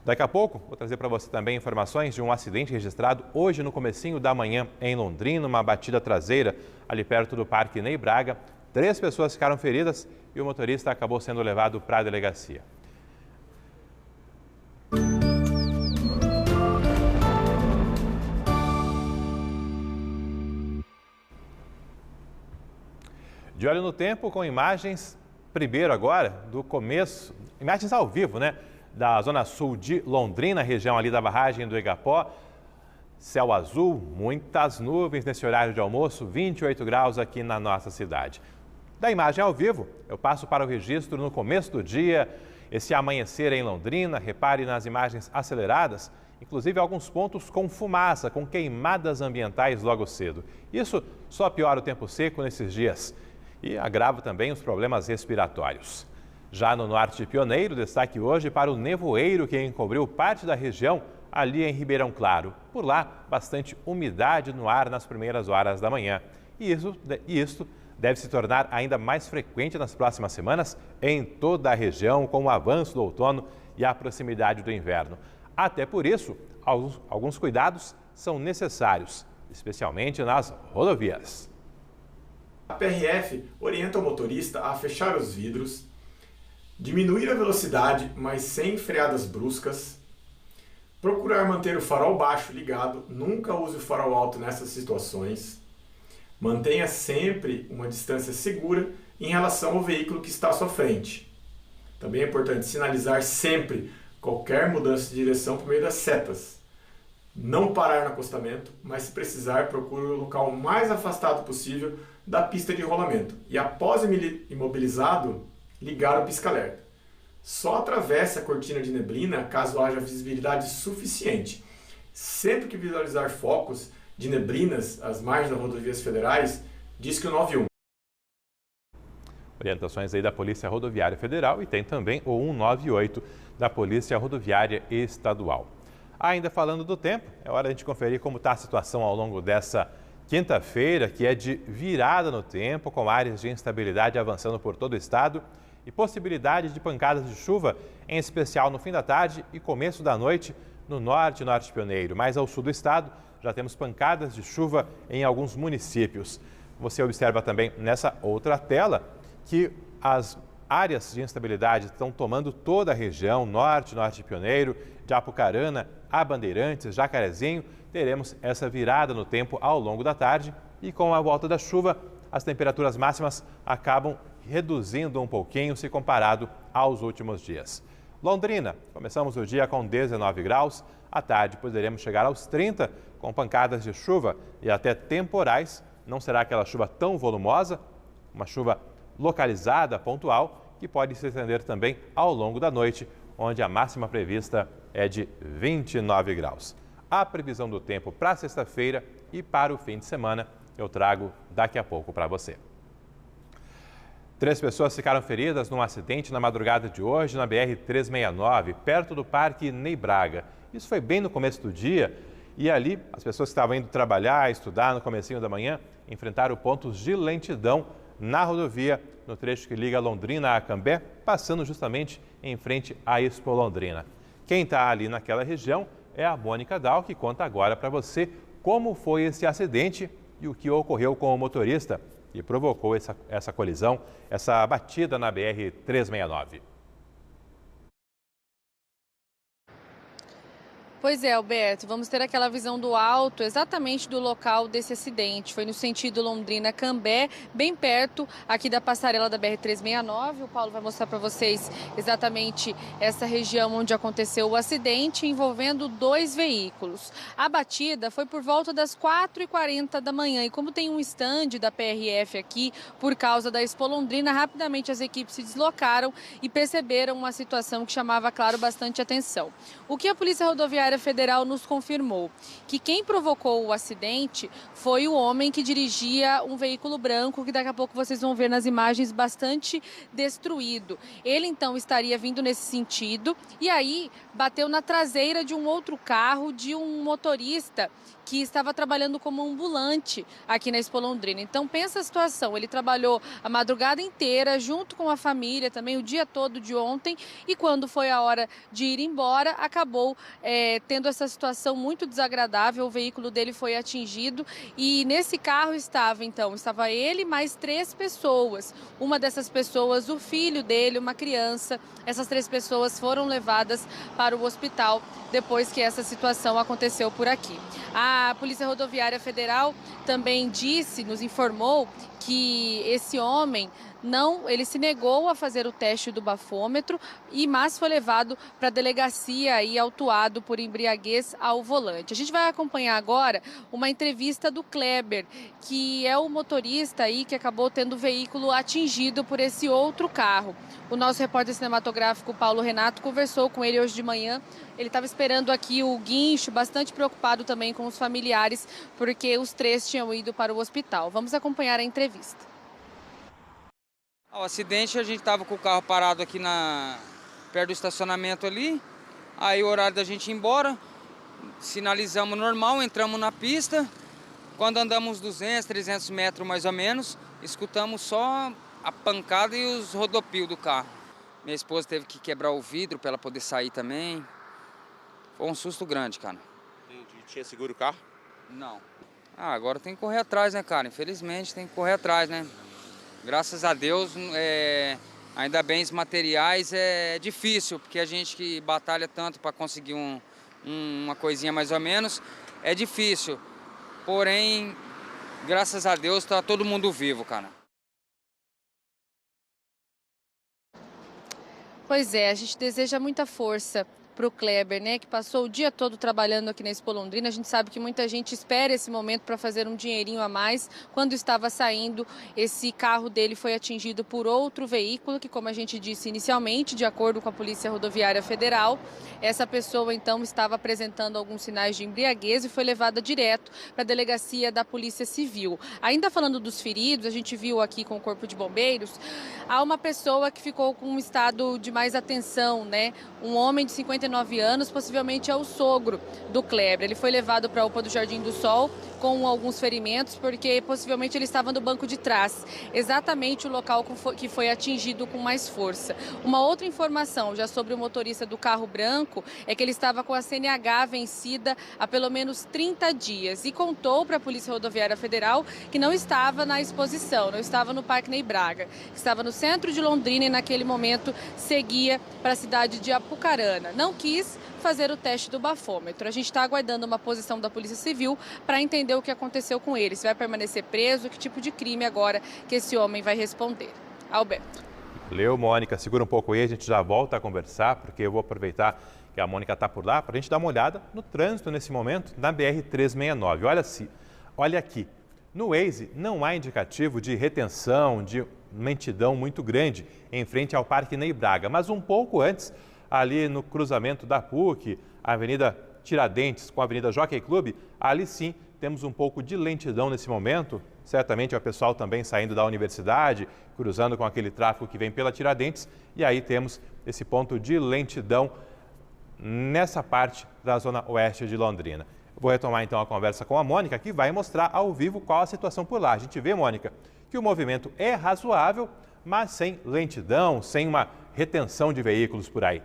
Daqui a pouco, vou trazer para você também informações de um acidente registrado hoje no comecinho da manhã em Londrina, uma batida traseira ali perto do Parque Ney Braga. 3 pessoas ficaram feridas e o motorista acabou sendo levado para a delegacia. De olho no tempo com imagens, primeiro agora, do começo, imagens ao vivo, né? Da zona sul de Londrina, região ali da barragem do Igapó. Céu azul, muitas nuvens nesse horário de almoço, 28 graus aqui na nossa cidade. Da imagem ao vivo, eu passo para o registro no começo do dia, esse amanhecer em Londrina. Repare nas imagens aceleradas, inclusive alguns pontos com fumaça, com queimadas ambientais logo cedo. Isso só piora o tempo seco nesses dias e agrava também os problemas respiratórios. Já no norte pioneiro, destaque hoje para o nevoeiro que encobriu parte da região ali em Ribeirão Claro. Por lá, bastante umidade no ar nas primeiras horas da manhã. E isso deve se tornar ainda mais frequente nas próximas semanas em toda a região, com o avanço do outono e a proximidade do inverno. Até por isso, alguns cuidados são necessários, especialmente nas rodovias. A PRF orienta o motorista a fechar os vidros, diminuir a velocidade, mas sem freadas bruscas, procurar manter o farol baixo ligado, nunca use o farol alto nessas situações, mantenha sempre uma distância segura em relação ao veículo que está à sua frente. Também é importante sinalizar sempre qualquer mudança de direção por meio das setas. Não parar no acostamento, mas se precisar, procure o local mais afastado possível da pista de rolamento. E após imobilizado, ligar o pisca-alerta. Só atravesse a cortina de neblina caso haja visibilidade suficiente. Sempre que visualizar focos de neblinas às margens das rodovias federais, disque o 91. Orientações aí da Polícia Rodoviária Federal e tem também o 198 da Polícia Rodoviária Estadual. Ainda falando do tempo, é hora de a gente conferir como está a situação ao longo dessa quinta-feira, que é de virada no tempo, com áreas de instabilidade avançando por todo o estado e possibilidade de pancadas de chuva, em especial no fim da tarde e começo da noite no norte e norte pioneiro. Mais ao sul do estado, já temos pancadas de chuva em alguns municípios. Você observa também nessa outra tela que as áreas de instabilidade estão tomando toda a região, norte, norte pioneiro, de Apucarana a Bandeirantes, Jacarezinho. Teremos essa virada no tempo ao longo da tarde e com a volta da chuva, as temperaturas máximas acabam reduzindo um pouquinho se comparado aos últimos dias. Londrina, começamos o dia com 19 graus, à tarde poderemos chegar aos 30 com pancadas de chuva e até temporais. Não será aquela chuva tão volumosa, uma chuva localizada, pontual, que pode se estender também ao longo da noite, onde a máxima prevista é de 29 graus. A previsão do tempo para sexta-feira e para o fim de semana eu trago daqui a pouco para você. 3 pessoas ficaram feridas num acidente na madrugada de hoje na BR-369, perto do Parque Ney Braga. Isso foi bem no começo do dia e ali as pessoas que estavam indo trabalhar, estudar no comecinho da manhã, enfrentaram pontos de lentidão na rodovia, no trecho que liga Londrina a Cambé, passando justamente em frente à Expo Londrina. Quem está ali naquela região é a Mônica Dal, que conta agora para você como foi esse acidente e o que ocorreu com o motorista e provocou essa colisão, essa batida na BR-369. Pois é, Alberto, vamos ter aquela visão do alto exatamente do local desse acidente. Foi no sentido Londrina-Cambé, bem perto aqui da passarela da BR-369. O Paulo vai mostrar para vocês exatamente essa região onde aconteceu o acidente, envolvendo 2 veículos. A batida foi por volta das 4h40 da manhã e como tem um stand da PRF aqui, por causa da Expo Londrina, rapidamente as equipes se deslocaram e perceberam uma situação que chamava, claro, bastante atenção. O que a Polícia Rodoviária Federal nos confirmou que quem provocou o acidente foi o homem que dirigia um veículo branco, que daqui a pouco vocês vão ver nas imagens, bastante destruído. Ele então estaria vindo nesse sentido e aí bateu na traseira de um outro carro de um motorista que estava trabalhando como ambulante aqui na Expo Londrina. Então pensa a situação, ele trabalhou a madrugada inteira junto com a família, também o dia todo de ontem, e quando foi a hora de ir embora, acabou tendo essa situação muito desagradável. O veículo dele foi atingido e nesse carro estava ele mais 3 pessoas. Uma dessas pessoas, o filho dele, uma criança. Essas 3 pessoas foram levadas para o hospital depois que essa situação aconteceu por aqui. A Polícia Rodoviária Federal também nos informou que esse homem ele se negou a fazer o teste do bafômetro, mas foi levado para a delegacia e autuado por embriaguez ao volante. A gente vai acompanhar agora uma entrevista do Kleber, que é o motorista aí que acabou tendo o veículo atingido por esse outro carro. O nosso repórter cinematográfico Paulo Renato conversou com ele hoje de manhã. Ele estava esperando aqui o guincho, bastante preocupado também com os familiares, porque os 3 tinham ido para o hospital. Vamos acompanhar a entrevista. O acidente, a gente estava com o carro parado aqui perto do estacionamento ali. Aí o horário da gente ir embora, sinalizamos normal, entramos na pista. Quando andamos 200, 300 metros mais ou menos, escutamos só a pancada e os rodopios do carro. Minha esposa teve que quebrar o vidro para ela poder sair também. Foi um susto grande, cara. Entendi. Tinha seguro o carro? Não. Agora tem que correr atrás, né, cara? Infelizmente tem que correr atrás, né? Graças a Deus, ainda bens materiais é difícil, porque a gente que batalha tanto para conseguir uma coisinha mais ou menos, é difícil. Porém, graças a Deus, está todo mundo vivo, cara. Pois é, a gente deseja muita força para o Kleber, né, que passou o dia todo trabalhando aqui na Expo Londrina. A gente sabe que muita gente espera esse momento para fazer um dinheirinho a mais. Quando estava saindo, esse carro dele foi atingido por outro veículo, que, como a gente disse inicialmente, de acordo com a Polícia Rodoviária Federal, essa pessoa então estava apresentando alguns sinais de embriaguez e foi levada direto para a delegacia da Polícia Civil. Ainda falando dos feridos, a gente viu aqui com o Corpo de Bombeiros, há uma pessoa que ficou com um estado de mais atenção, né? Um homem de 59 anos, possivelmente é o sogro do Kleber. Ele foi levado para a UPA do Jardim do Sol com alguns ferimentos, porque possivelmente ele estava no banco de trás, exatamente o local que foi atingido com mais força. Uma outra informação já sobre o motorista do carro branco é que ele estava com a CNH vencida há pelo menos 30 dias e contou para a Polícia Rodoviária Federal que não estava na exposição, não estava no Parque Ney Braga, que estava no centro de Londrina e naquele momento seguia para a cidade de Apucarana. Não quis fazer o teste do bafômetro. A gente está aguardando uma posição da Polícia Civil para entender o que aconteceu com ele. Se vai permanecer preso, que tipo de crime agora que esse homem vai responder. Alberto. Valeu, Mônica. Segura um pouco aí, a gente já volta a conversar, porque eu vou aproveitar que a Mônica está por lá para a gente dar uma olhada no trânsito nesse momento na BR-369. Olha aqui, no Waze não há indicativo de retenção, de lentidão muito grande em frente ao Parque Ney Braga, mas um pouco antes, ali no cruzamento da PUC, a Avenida Tiradentes com a Avenida Jockey Club, ali sim temos um pouco de lentidão nesse momento. Certamente é o pessoal também saindo da universidade, cruzando com aquele tráfego que vem pela Tiradentes, e aí temos esse ponto de lentidão nessa parte da zona oeste de Londrina. Vou retomar então a conversa com a Mônica, que vai mostrar ao vivo qual a situação por lá. A gente vê, Mônica, que o movimento é razoável, mas sem lentidão, sem uma retenção de veículos por aí.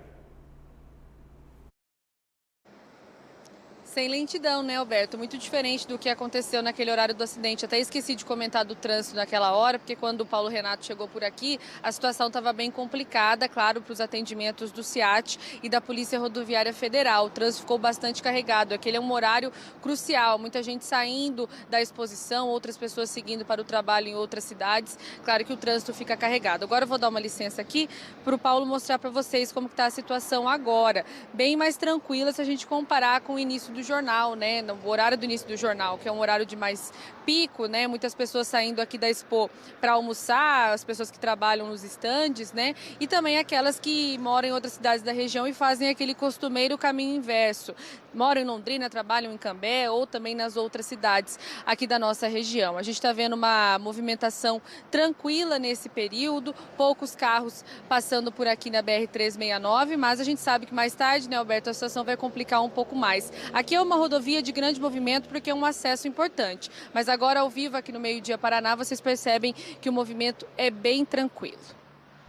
Sem lentidão, né, Alberto? Muito diferente do que aconteceu naquele horário do acidente. Até esqueci de comentar do trânsito naquela hora, porque quando o Paulo Renato chegou por aqui, a situação estava bem complicada, claro, para os atendimentos do SEAT e da Polícia Rodoviária Federal. O trânsito ficou bastante carregado. Aquele é um horário crucial, muita gente saindo da exposição, outras pessoas seguindo para o trabalho em outras cidades. Claro que o trânsito fica carregado. Agora eu vou dar uma licença aqui para o Paulo mostrar para vocês como está a situação agora. Bem mais tranquila se a gente comparar com o início do jornal, né? No horário do início do jornal, que é um horário de mais pico, né? Muitas pessoas saindo aqui da Expo para almoçar, as pessoas que trabalham nos estandes, né? E também aquelas que moram em outras cidades da região e fazem aquele costumeiro caminho inverso. Moram em Londrina, trabalham em Cambé ou também nas outras cidades aqui da nossa região. A gente está vendo uma movimentação tranquila nesse período, poucos carros passando por aqui na BR-369, mas a gente sabe que mais tarde, né, Alberto, a situação vai complicar um pouco mais. Aqui é uma rodovia de grande movimento porque é um acesso importante, mas agora ao vivo aqui no Meio-Dia Paraná vocês percebem que o movimento é bem tranquilo.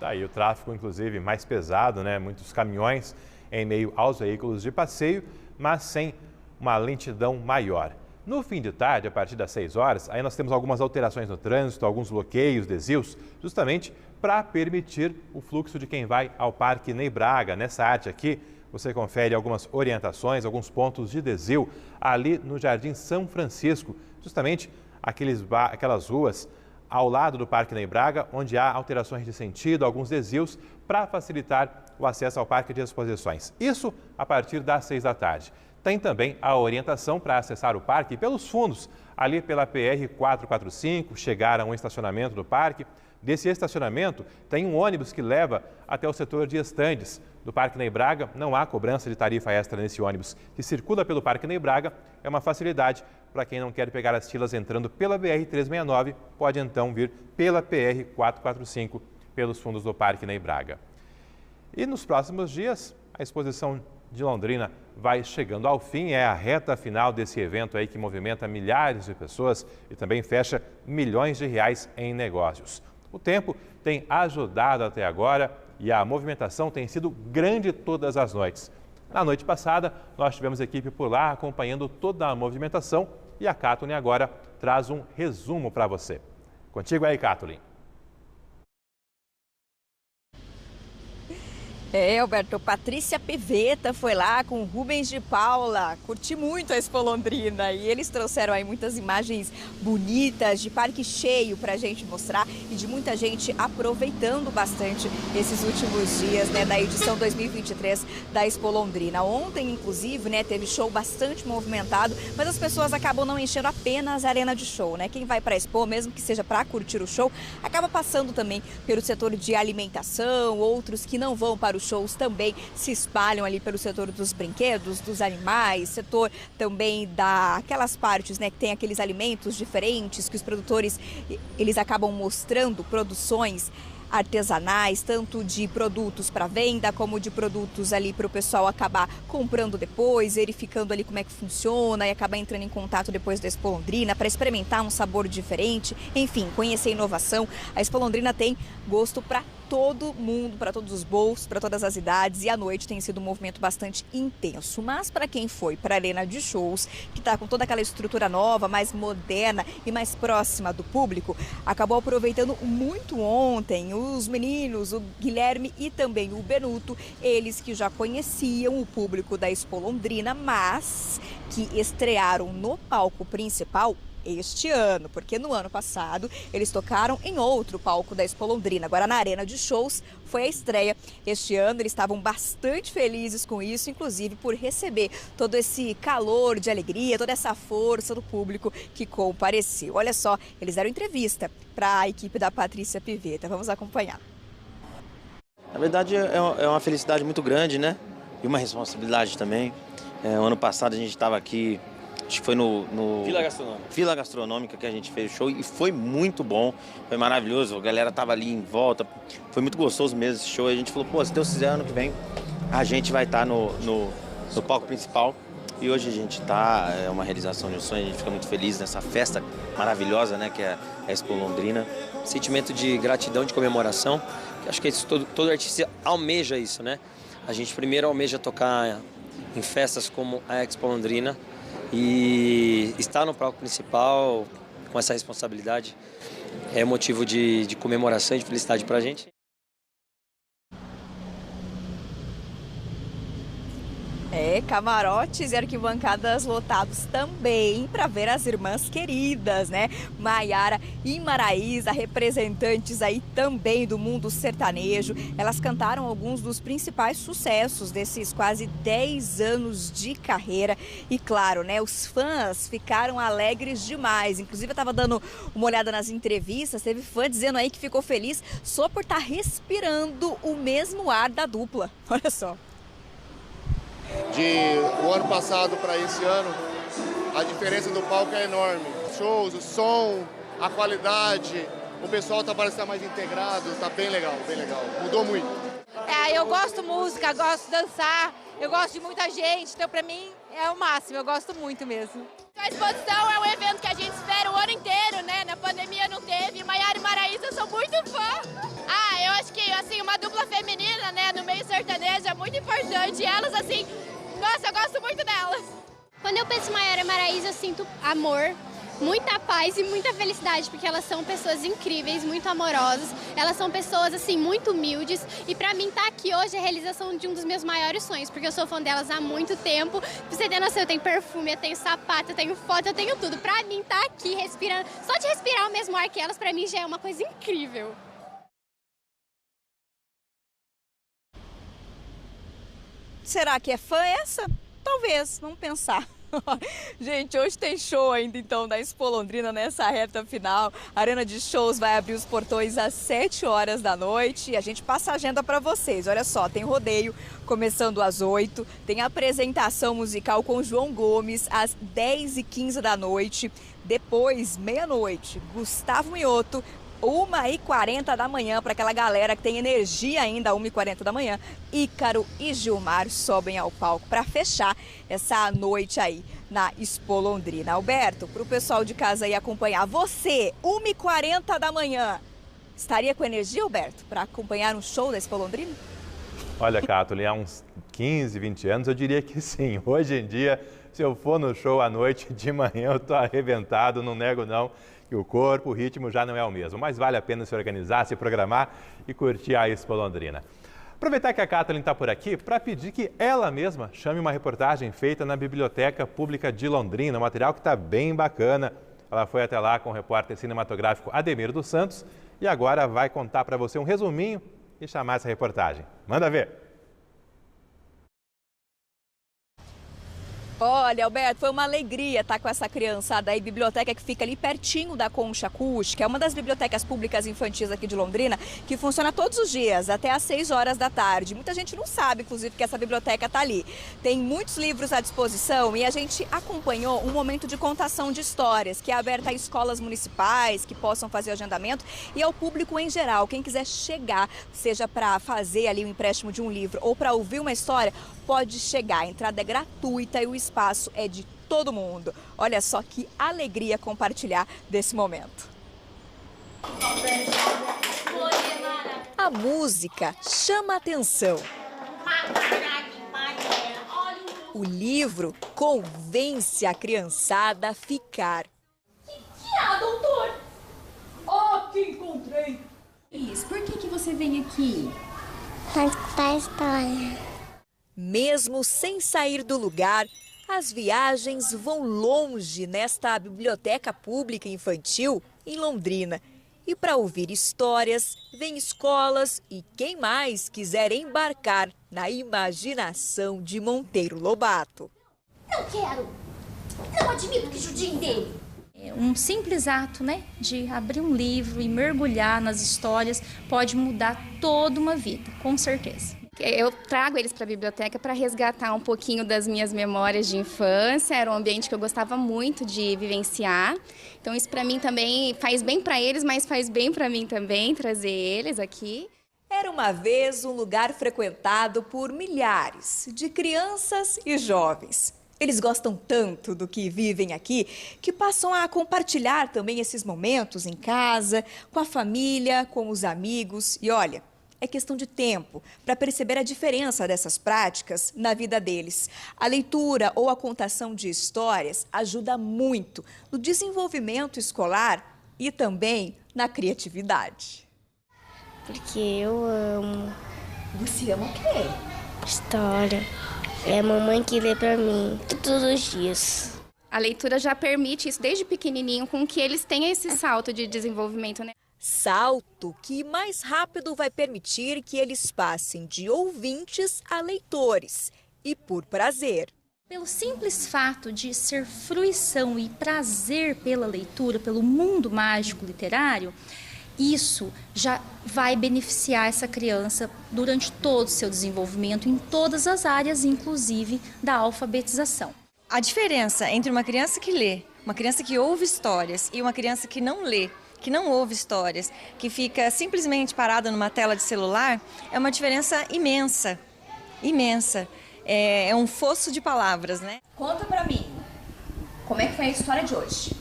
Tá aí o tráfego, inclusive, mais pesado, né? Muitos caminhões em meio aos veículos de passeio, mas sem uma lentidão maior. No fim de tarde, a partir das 6 horas, aí nós temos algumas alterações no trânsito, alguns bloqueios, desvios, justamente para permitir o fluxo de quem vai ao Parque Ney Braga. Nessa arte aqui, você confere algumas orientações, alguns pontos de desvio ali no Jardim São Francisco, justamente aquelas ruas ao lado do Parque Ney Braga, onde há alterações de sentido, alguns desvios para facilitar o acesso ao Parque de Exposições. Isso a partir das 6 da tarde. Tem também a orientação para acessar o parque pelos fundos, ali pela PR-445, chegar a um estacionamento do parque. Desse estacionamento, tem um ônibus que leva até o setor de estandes do Parque Ney Braga. Não há cobrança de tarifa extra nesse ônibus que circula pelo Parque Ney Braga. É uma facilidade para quem não quer pegar as filas entrando pela BR-369, pode então vir pela PR-445, pelos fundos do Parque Ney Braga. E nos próximos dias, a exposição de Londrina vai chegando ao fim. É a reta final desse evento aí que movimenta milhares de pessoas e também fecha milhões de reais em negócios. O tempo tem ajudado até agora e a movimentação tem sido grande todas as noites. Na noite passada, nós tivemos equipe por lá acompanhando toda a movimentação e a Kathleen agora traz um resumo para você. Contigo aí, Kathleen. Alberto, Patrícia Pivetta foi lá com Rubens de Paula, curti muito a Expo Londrina e eles trouxeram aí muitas imagens bonitas de parque cheio pra gente mostrar e de muita gente aproveitando bastante esses últimos dias, né, da edição 2023 da Expo Londrina. Ontem, inclusive, né, teve show bastante movimentado, mas as pessoas acabam não enchendo apenas a arena de show, né? Quem vai pra Expo, mesmo que seja para curtir o show, acaba passando também pelo setor de alimentação, outros que não vão para o shows também se espalham ali pelo setor dos brinquedos, dos animais, setor também daquelas partes, né, que tem aqueles alimentos diferentes que os produtores, eles acabam mostrando produções artesanais, tanto de produtos para venda como de produtos ali para o pessoal acabar comprando depois, verificando ali como é que funciona e acabar entrando em contato depois da Expo Londrina para experimentar um sabor diferente, enfim, conhecer inovação. A Expo Londrina tem gosto para todo mundo, para todos os bolsos, para todas as idades, e à noite tem sido um movimento bastante intenso. Mas para quem foi para a arena de shows, que está com toda aquela estrutura nova, mais moderna e mais próxima do público, acabou aproveitando muito ontem. Os meninos, o Guilherme e também o Benuto, eles que já conheciam o público da Expo Londrina, mas que estrearam no palco principal este ano, porque no ano passado eles tocaram em outro palco da Expo Londrina. Agora na Arena de Shows foi a estreia. Este ano eles estavam bastante felizes com isso, inclusive por receber todo esse calor de alegria, toda essa força do público que compareceu. Olha só, eles deram entrevista para a equipe da Patrícia Pivetta. Vamos acompanhar. Na verdade é uma felicidade muito grande, né? E uma responsabilidade também. Ano passado a gente estava aqui, acho que foi no Vila Gastronômica que a gente fez o show e foi muito bom, foi maravilhoso, a galera estava ali em volta, foi muito gostoso mesmo esse show. E a gente falou, pô, se Deus quiser, ano que vem a gente vai estar no palco principal. E hoje a gente está, é uma realização de um sonho, a gente fica muito feliz nessa festa maravilhosa, né, que é a Expo Londrina. Sentimento de gratidão, de comemoração, que acho que isso, todo artista almeja isso, né? A gente primeiro almeja tocar em festas como a Expo Londrina e estar no palco principal com essa responsabilidade é motivo de comemoração e de felicidade para a gente. Camarotes e arquibancadas lotados também para ver as irmãs queridas, né? Maiara e Maraísa, representantes aí também do mundo sertanejo. Elas cantaram alguns dos principais sucessos desses quase 10 anos de carreira. E claro, né? Os fãs ficaram alegres demais. Inclusive eu estava dando uma olhada nas entrevistas, teve fã dizendo aí que ficou feliz só por estar respirando o mesmo ar da dupla. Olha só. O ano passado para esse ano, a diferença do palco é enorme. Os shows, o som, a qualidade, o pessoal parece estar mais integrado, tá bem legal, mudou muito. Eu gosto de música, gosto de dançar, eu gosto de muita gente, então para mim é o máximo, eu gosto muito mesmo. A exposição é um evento que a gente espera o ano inteiro, né? Na pandemia não teve. Maiara e Maraísa, eu sou muito fã. Eu acho que, assim, uma dupla feminina, né, no meio sertanejo é muito importante. E elas, assim, nossa, eu gosto muito delas. Quando eu penso em Maiara e Maraísa, eu sinto amor, muita paz e muita felicidade, porque elas são pessoas incríveis, muito amorosas. Elas são pessoas, assim, muito humildes. E pra mim, estar aqui hoje é a realização de um dos meus maiores sonhos, porque eu sou fã delas há muito tempo. Pra você ter noção, eu tenho perfume, eu tenho sapato, eu tenho foto, eu tenho tudo. Pra mim, estar aqui respirando, só de respirar o mesmo ar que elas, pra mim já é uma coisa incrível. Será que é fã essa? Talvez, vamos pensar. Gente, hoje tem show ainda então da Expo Londrina nessa reta final. A Arena de Shows vai abrir os portões às 7 horas da noite e a gente passa a agenda para vocês. Olha só, tem rodeio começando às 8, tem apresentação musical com João Gomes às 10h15 da noite. Depois, meia-noite, Gustavo Mioto, 1h40 da manhã, para aquela galera que tem energia ainda, 1h40 da manhã. Ícaro e Gilmar sobem ao palco para fechar essa noite aí na Expo Londrina. Alberto, para o pessoal de casa aí acompanhar, você, 1h40 da manhã, estaria com energia, Alberto, para acompanhar um show da Expo Londrina? Olha, Cátulo, há uns 15, 20 anos eu diria que sim. Hoje em dia, se eu for no show à noite, de manhã eu estou arrebentado, não nego não. Que o corpo, o ritmo já não é o mesmo, mas vale a pena se organizar, se programar e curtir a Expo Londrina. Aproveitar que a Kathleen está por aqui para pedir que ela mesma chame uma reportagem feita na Biblioteca Pública de Londrina, um material que está bem bacana. Ela foi até lá com o repórter cinematográfico Ademir dos Santos e agora vai contar para você um resuminho e chamar essa reportagem. Manda ver! Olha, Alberto, foi uma alegria estar com essa criançada aí, biblioteca que fica ali pertinho da Concha Acústica, é uma das bibliotecas públicas infantis aqui de Londrina, que funciona todos os dias, até às 6 horas da tarde. Muita gente não sabe, inclusive, que essa biblioteca está ali. Tem muitos livros à disposição e a gente acompanhou um momento de contação de histórias, que é aberta a escolas municipais, que possam fazer o agendamento, e ao público em geral. Quem quiser chegar, seja para fazer ali o empréstimo de um livro ou para ouvir uma história, pode chegar. A entrada é gratuita e o espaço é de todo mundo. Olha só que alegria compartilhar desse momento. A música chama a atenção. O livro convence a criançada a ficar. Que há, doutor? Oh, que encontrei! Isso, por que você vem aqui? Pra escutar a história. Mesmo sem sair do lugar, As viagens vão longe nesta biblioteca pública infantil em Londrina. E para ouvir histórias, vem escolas e quem mais quiser embarcar na imaginação de Monteiro Lobato. Não quero! Não admito que judiem dele! Um simples ato, né, de abrir um livro e mergulhar nas histórias pode mudar toda uma vida, com certeza. Eu trago eles para a biblioteca para resgatar um pouquinho das minhas memórias de infância. Era um ambiente que eu gostava muito de vivenciar. Então isso para mim também faz bem para eles, mas faz bem para mim também trazer eles aqui. Era uma vez um lugar frequentado por milhares de crianças e jovens. Eles gostam tanto do que vivem aqui que passam a compartilhar também esses momentos em casa, com a família, com os amigos. E olha, é questão de tempo para perceber a diferença dessas práticas na vida deles. A leitura ou a contação de histórias ajuda muito no desenvolvimento escolar e também na criatividade. Porque eu amo. Você ama o quê? História. É a mamãe que lê para mim todos os dias. A leitura já permite isso desde pequenininho, com que eles tenham esse salto de desenvolvimento, né? Salto que mais rápido vai permitir que eles passem de ouvintes a leitores e por prazer. Pelo simples fato de ser fruição e prazer pela leitura, pelo mundo mágico literário, isso já vai beneficiar essa criança durante todo o seu desenvolvimento, em todas as áreas, inclusive da alfabetização. A diferença entre uma criança que lê, uma criança que ouve histórias e uma criança que não lê, que não ouve histórias, que fica simplesmente parada numa tela de celular, é uma diferença imensa, imensa. É um fosso de palavras, né? Conta pra mim, como é que foi a história de hoje?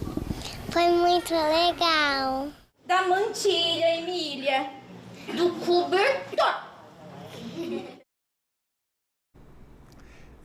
Foi muito legal. Da mantilha, Emília. Do cobertor.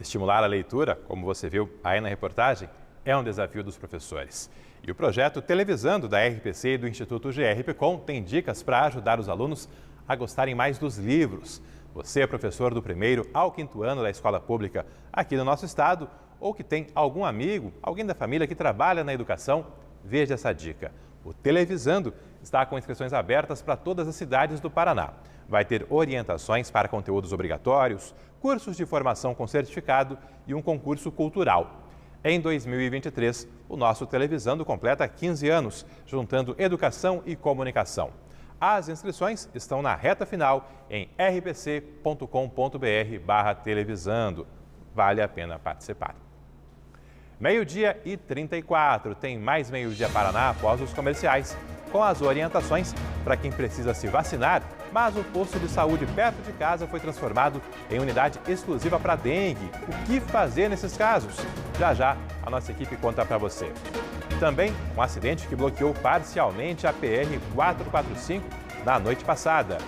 Estimular a leitura, como você viu aí na reportagem, é um desafio dos professores. E o projeto Televisando da RPC e do Instituto GRPcom tem dicas para ajudar os alunos a gostarem mais dos livros. Você é professor do 1º ao 5º ano da escola pública aqui no nosso estado ou que tem algum amigo, alguém da família que trabalha na educação, veja essa dica. O Televisando está com inscrições abertas para todas as cidades do Paraná. Vai ter orientações para conteúdos obrigatórios, cursos de formação com certificado e um concurso cultural. Em 2023, o nosso Televisando completa 15 anos, juntando educação e comunicação. As inscrições estão na reta final em rpc.com.br/televisando. Vale a pena participar. 12h34, tem mais Meio-Dia Paraná após os comerciais, com as orientações para quem precisa se vacinar, mas o posto de saúde perto de casa foi transformado em unidade exclusiva para dengue. O que fazer nesses casos? Já já a nossa equipe conta para você. Também um acidente que bloqueou parcialmente a PR-445 na noite passada.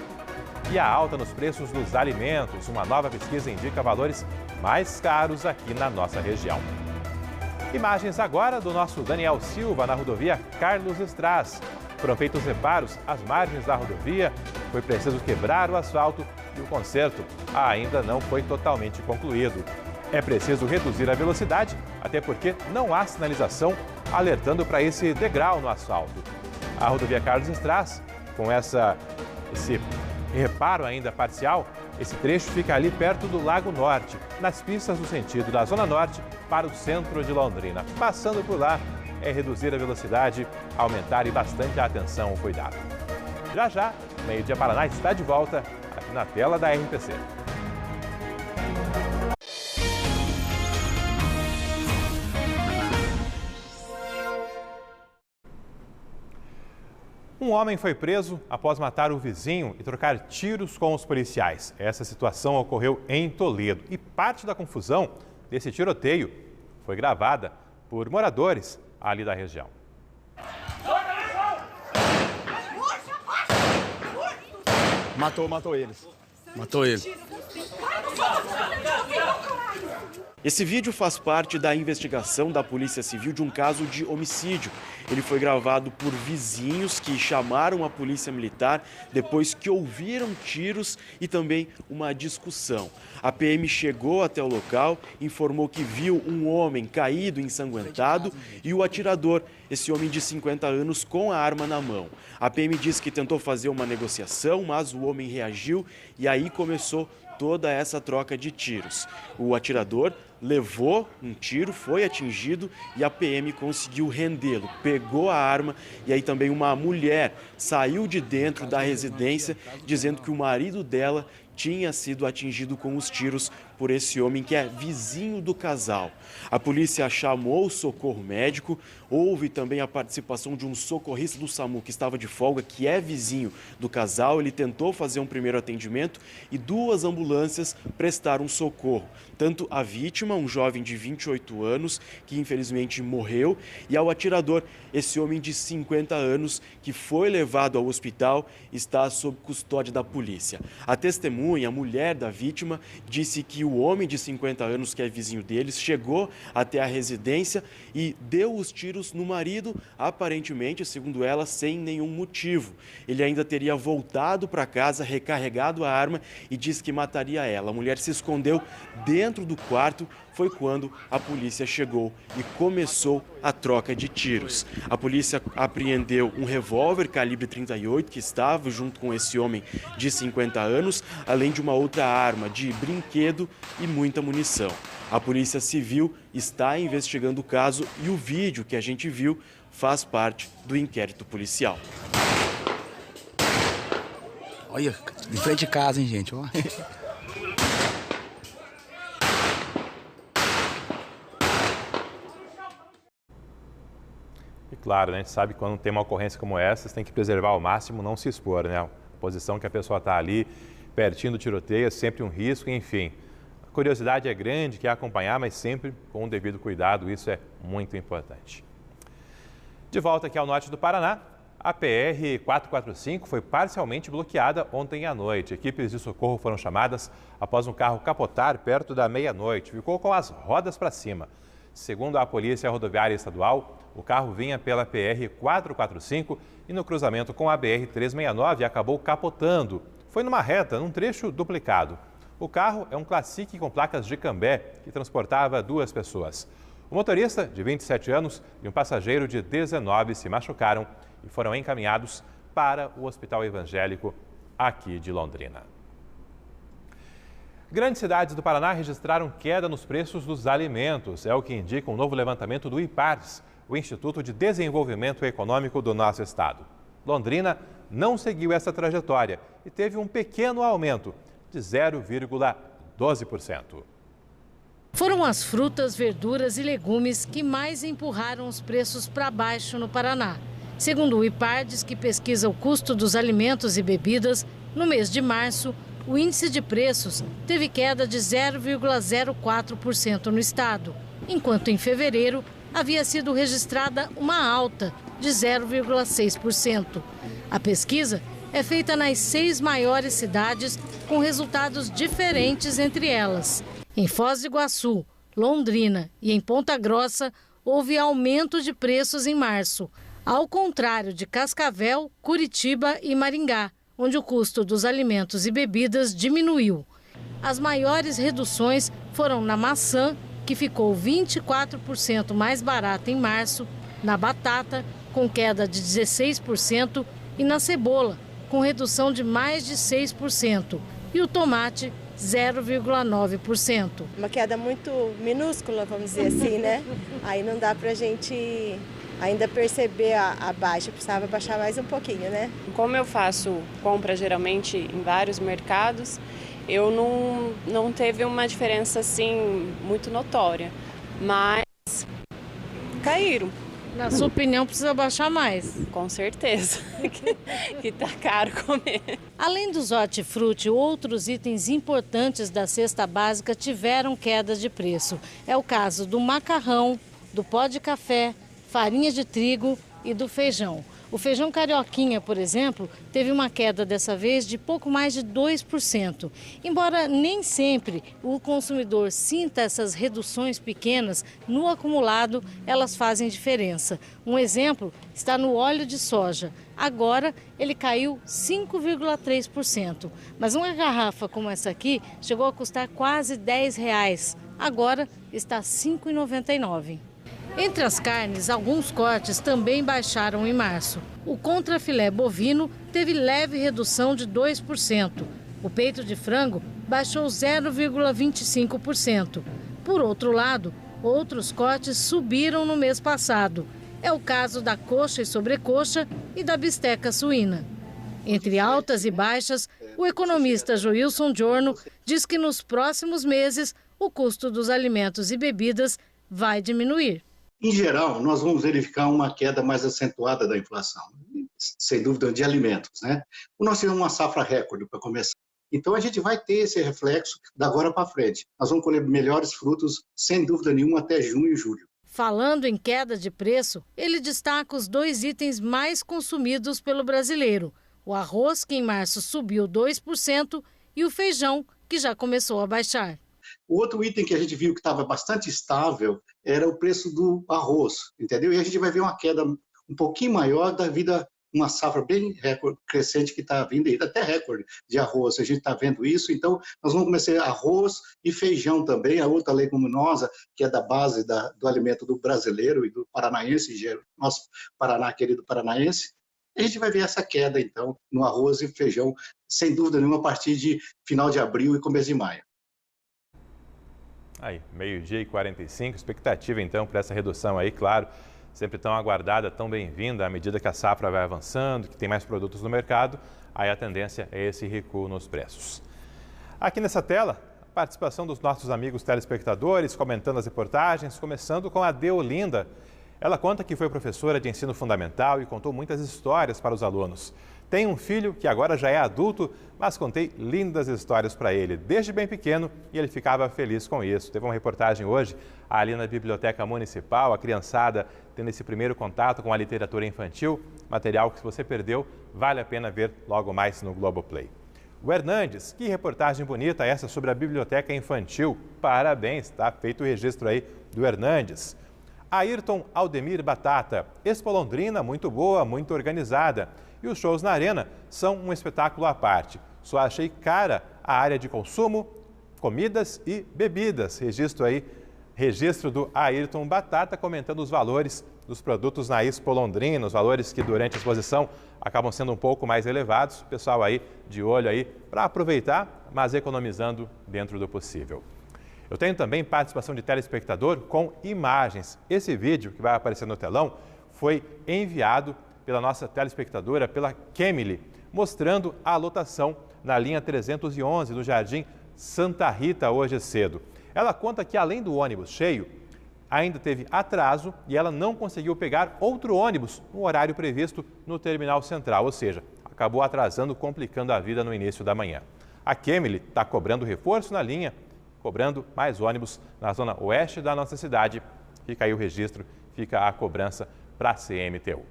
E a alta nos preços dos alimentos, uma nova pesquisa indica valores mais caros aqui na nossa região. Imagens agora do nosso Daniel Silva na rodovia Carlos Estraz. Foram feitos reparos às margens da rodovia, foi preciso quebrar o asfalto e o conserto ainda não foi totalmente concluído. É preciso reduzir a velocidade, até porque não há sinalização alertando para esse degrau no asfalto. A rodovia Carlos Estraz, com esse reparo ainda parcial, esse trecho fica ali perto do Lago Norte, nas pistas do sentido da Zona Norte para o centro de Londrina. Passando por lá, é reduzir a velocidade, aumentar e bastante a atenção, o cuidado. Já já, Meio-Dia Paraná está de volta aqui na tela da RPC. Um homem foi preso após matar o vizinho e trocar tiros com os policiais. Essa situação ocorreu em Toledo e parte da confusão desse tiroteio foi gravada por moradores ali da região. Matou eles. Matou ele. Esse vídeo faz parte da investigação da Polícia Civil de um caso de homicídio. Ele foi gravado por vizinhos que chamaram a Polícia Militar depois que ouviram tiros e também uma discussão. A PM chegou até o local, informou que viu um homem caído, ensanguentado, e o atirador, esse homem de 50 anos, com a arma na mão. A PM disse que tentou fazer uma negociação, mas o homem reagiu e aí começou toda essa troca de tiros. O atirador levou um tiro, foi atingido e a PM conseguiu rendê-lo. Pegou a arma e aí também uma mulher saiu de dentro da residência dizendo que o marido dela tinha sido atingido com os tiros por esse homem que é vizinho do casal. A polícia chamou o socorro médico, houve também a participação de um socorrista do SAMU que estava de folga, que é vizinho do casal. Ele tentou fazer um primeiro atendimento e 2 ambulâncias prestaram socorro. Tanto a vítima, um jovem de 28 anos, que infelizmente morreu, e ao atirador, esse homem de 50 anos, que foi levado ao hospital, está sob custódia da polícia. A testemunha, a mulher da vítima, disse que o homem de 50 anos, que é vizinho deles, chegou até a residência e deu os tiros no marido, aparentemente, segundo ela, sem nenhum motivo. Ele ainda teria voltado para casa, recarregado a arma e disse que mataria ela. A mulher se escondeu dentro do quarto. Foi quando a polícia chegou e começou a troca de tiros. A polícia apreendeu um revólver calibre 38 que estava junto com esse homem de 50 anos, além de uma outra arma de brinquedo e muita munição. A Polícia Civil está investigando o caso e o vídeo que a gente viu faz parte do inquérito policial. Olha, em frente de casa, hein, gente? E claro, né, a gente sabe que quando tem uma ocorrência como essa, você tem que preservar ao máximo, não se expor, né? A posição que a pessoa está ali, pertinho do tiroteio, é sempre um risco, enfim. A curiosidade é grande, quer acompanhar, mas sempre com o devido cuidado, isso é muito importante. De volta aqui ao norte do Paraná, a PR-445 foi parcialmente bloqueada ontem à noite. Equipes de socorro foram chamadas após um carro capotar perto da meia-noite. Ficou com as rodas para cima. Segundo a Polícia Rodoviária Estadual, o carro vinha pela PR-445 e no cruzamento com a BR-369 acabou capotando. Foi numa reta, num trecho duplicado. O carro é um Classic com placas de Cambé que transportava 2 pessoas. O motorista, de 27 anos, e um passageiro de 19 se machucaram e foram encaminhados para o Hospital Evangélico aqui de Londrina. Grandes cidades do Paraná registraram queda nos preços dos alimentos. É o que indica um novo levantamento do IPARS, o Instituto de Desenvolvimento Econômico do nosso estado. Londrina não seguiu essa trajetória e teve um pequeno aumento de 0,12%. Foram as frutas, verduras e legumes que mais empurraram os preços para baixo no Paraná. Segundo o IPARS, que pesquisa o custo dos alimentos e bebidas, no mês de março, o índice de preços teve queda de 0,04% no estado, enquanto em fevereiro havia sido registrada uma alta de 0,6%. A pesquisa é feita nas 6 maiores cidades, com resultados diferentes entre elas. Em Foz do Iguaçu, Londrina e em Ponta Grossa, houve aumento de preços em março, ao contrário de Cascavel, Curitiba e Maringá, onde o custo dos alimentos e bebidas diminuiu. As maiores reduções foram na maçã, que ficou 24% mais barata em março, na batata, com queda de 16%, e na cebola, com redução de mais de 6%, e o tomate, 0,9%. Uma queda muito minúscula, vamos dizer assim, né? Aí não dá pra gente ainda perceber a baixa, precisava baixar mais um pouquinho, né? Como eu faço compra geralmente em vários mercados, eu não teve uma diferença assim muito notória, mas caíram. Na sua opinião, precisa baixar mais? Com certeza, que tá caro comer. Além dos hortifruti, outros itens importantes da cesta básica tiveram queda de preço. É o caso do macarrão, do pó de café, farinha de trigo e do feijão. O feijão carioquinha, por exemplo, teve uma queda dessa vez de pouco mais de 2%. Embora nem sempre o consumidor sinta essas reduções pequenas, no acumulado elas fazem diferença. Um exemplo está no óleo de soja. Agora ele caiu 5,3%. Mas uma garrafa como essa aqui chegou a custar quase R$10. Agora está R$ 5,99. Entre as carnes, alguns cortes também baixaram em março. O contrafilé bovino teve leve redução de 2%. O peito de frango baixou 0,25%. Por outro lado, outros cortes subiram no mês passado. É o caso da coxa e sobrecoxa e da bisteca suína. Entre altas e baixas, o economista Joilson Giorno diz que nos próximos meses o custo dos alimentos e bebidas vai diminuir. Em geral, nós vamos verificar uma queda mais acentuada da inflação, sem dúvida, de alimentos, né? Nós tivemos uma safra recorde para começar. Então, a gente vai ter esse reflexo da agora para frente. Nós vamos colher melhores frutos, sem dúvida nenhuma, até junho e julho. Falando em queda de preço, ele destaca os 2 itens mais consumidos pelo brasileiro. O arroz, que em março subiu 2%, e o feijão, que já começou a baixar. O outro item que a gente viu que estava bastante estável era o preço do arroz, entendeu? E a gente vai ver uma queda um pouquinho maior devido a uma safra bem crescente que está vindo aí, até recorde de arroz. A gente está vendo isso, então nós vamos começar arroz e feijão também, a outra leguminosa, que é da base do alimento do brasileiro e do paranaense, nosso Paraná, querido paranaense. A gente vai ver essa queda, então, no arroz e feijão, sem dúvida nenhuma, a partir de final de abril e começo de maio. Aí, 12h45, expectativa então para essa redução aí, claro, sempre tão aguardada, tão bem-vinda, à medida que a safra vai avançando, que tem mais produtos no mercado, aí a tendência é esse recuo nos preços. Aqui nessa tela, a participação dos nossos amigos telespectadores, comentando as reportagens, começando com a Deolinda. Ela conta que foi professora de ensino fundamental e contou muitas histórias para os alunos. Tem um filho que agora já é adulto, mas contei lindas histórias para ele, desde bem pequeno, e ele ficava feliz com isso. Teve uma reportagem hoje, ali na Biblioteca Municipal, a criançada tendo esse primeiro contato com a literatura infantil, material que se você perdeu, vale a pena ver logo mais no Globoplay. O Hernandes, que reportagem bonita essa sobre a Biblioteca Infantil. Parabéns, tá feito o registro aí do Hernandes. Ayrton Aldemir Batata, Expo Londrina, muito boa, muito organizada. E os shows na arena são um espetáculo à parte. Só achei cara a área de consumo, comidas e bebidas. Registro do Ayrton Batata comentando os valores dos produtos na Expo Londrina, os valores que durante a exposição acabam sendo um pouco mais elevados. O pessoal aí de olho aí para aproveitar, mas economizando dentro do possível. Eu tenho também participação de telespectador com imagens. Esse vídeo que vai aparecer no telão foi enviado pela nossa telespectadora, pela Kemily, mostrando a lotação na linha 311 do Jardim Santa Rita hoje cedo. Ela conta que além do ônibus cheio, ainda teve atraso e ela não conseguiu pegar outro ônibus no horário previsto no terminal central, ou seja, acabou atrasando, complicando a vida no início da manhã. A Kemily está cobrando reforço na linha, cobrando mais ônibus na zona oeste da nossa cidade. Fica aí o registro, fica a cobrança para a CMTU.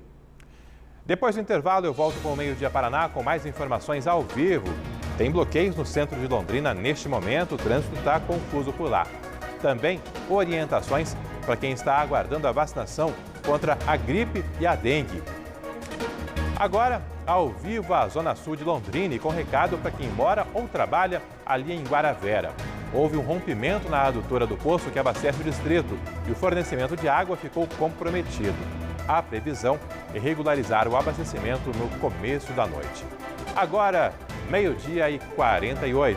Depois do intervalo, eu volto com o Meio Dia Paraná com mais informações ao vivo. Tem bloqueios no centro de Londrina neste momento, o trânsito está confuso por lá. Também orientações para quem está aguardando a vacinação contra a gripe e a dengue. Agora, ao vivo, a Zona Sul de Londrina e com recado para quem mora ou trabalha ali em Guaravera. Houve um rompimento na adutora do poço que abastece o distrito e o fornecimento de água ficou comprometido. A previsão é regularizar o abastecimento no começo da noite. Agora, 12h48.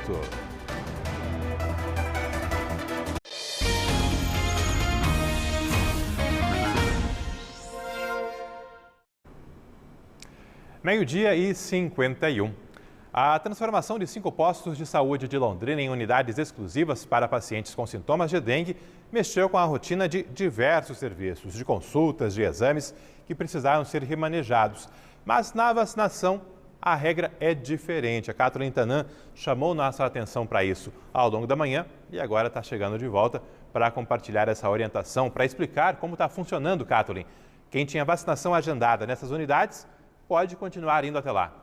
Meio-dia e 51. A transformação de 5 postos de saúde de Londrina em unidades exclusivas para pacientes com sintomas de dengue mexeu com a rotina de diversos serviços, de consultas, de exames que precisaram ser remanejados. Mas na vacinação, a regra é diferente. A Kathleen Tanan chamou nossa atenção para isso ao longo da manhã e agora está chegando de volta para compartilhar essa orientação, para explicar como está funcionando, Kathleen. Quem tinha vacinação agendada nessas unidades pode continuar indo até lá.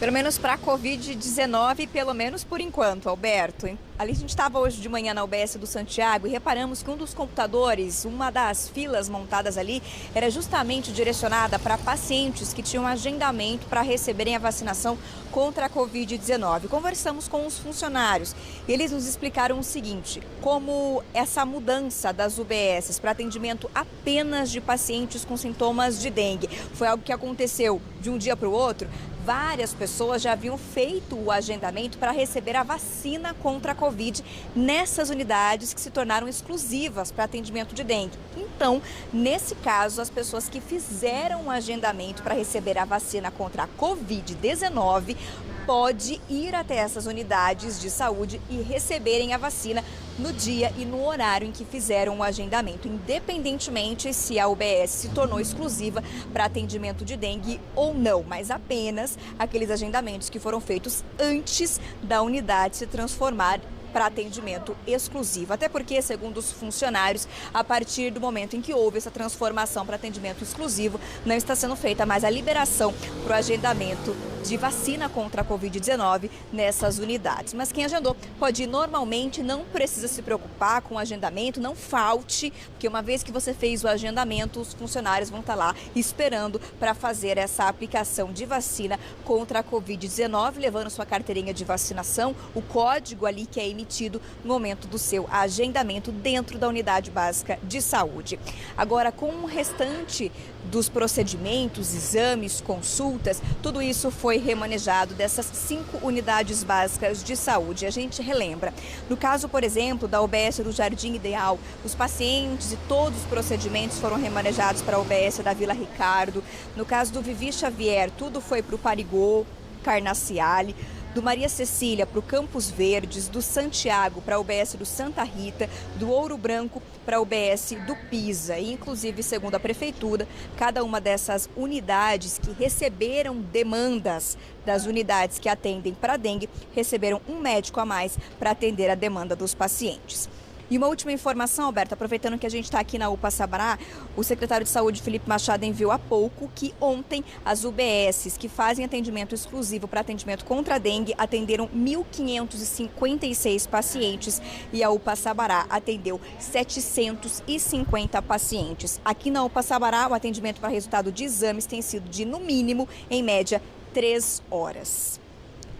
Pelo menos para a Covid-19, pelo menos por enquanto, Alberto. Ali a gente estava hoje de manhã na UBS do Santiago e reparamos que um dos computadores, uma das filas montadas ali, era justamente direcionada para pacientes que tinham agendamento para receberem a vacinação contra a Covid-19. Conversamos com os funcionários e eles nos explicaram o seguinte, como essa mudança das UBSs para atendimento apenas de pacientes com sintomas de dengue foi algo que aconteceu de um dia para o outro. Várias pessoas já haviam feito o agendamento para receber a vacina contra a Covid nessas unidades que se tornaram exclusivas para atendimento de dengue. Então, nesse caso, as pessoas que fizeram o agendamento para receber a vacina contra a Covid-19 pode ir até essas unidades de saúde e receberem a vacina no dia e no horário em que fizeram o agendamento, independentemente se a UBS se tornou exclusiva para atendimento de dengue ou não, mas apenas aqueles agendamentos que foram feitos antes da unidade se transformar para atendimento exclusivo. Até porque, segundo os funcionários, a partir do momento em que houve essa transformação para atendimento exclusivo, não está sendo feita mais a liberação para o agendamento de vacina contra a Covid-19 nessas unidades. Mas quem agendou pode ir normalmente, não precisa se preocupar com o agendamento, não falte, porque uma vez que você fez o agendamento, os funcionários vão estar lá esperando para fazer essa aplicação de vacina contra a Covid-19, levando sua carteirinha de vacinação, o código ali que é emitido no momento do seu agendamento dentro da unidade básica de saúde. Agora, com o restante dos procedimentos, exames, consultas, tudo isso foi remanejado dessas 5 unidades básicas de saúde. A gente relembra, no caso, por exemplo, da UBS do Jardim Ideal, os pacientes e todos os procedimentos foram remanejados para a UBS da Vila Ricardo. No caso do Vivi Xavier, tudo foi para o Parigô, Carnaciale. Do Maria Cecília para o Campos Verdes, do Santiago para a UBS do Santa Rita, do Ouro Branco para a UBS do Pisa. E, inclusive, segundo a Prefeitura, cada uma dessas unidades que receberam demandas das unidades que atendem para dengue, receberam um médico a mais para atender a demanda dos pacientes. E uma última informação, Alberto, aproveitando que a gente está aqui na UPA Sabará, o secretário de Saúde, Felipe Machado, enviou há pouco que ontem as UBSs que fazem atendimento exclusivo para atendimento contra a dengue atenderam 1.556 pacientes e a UPA Sabará atendeu 750 pacientes. Aqui na UPA Sabará, o atendimento para resultado de exames tem sido de, no mínimo, em média, 3 horas.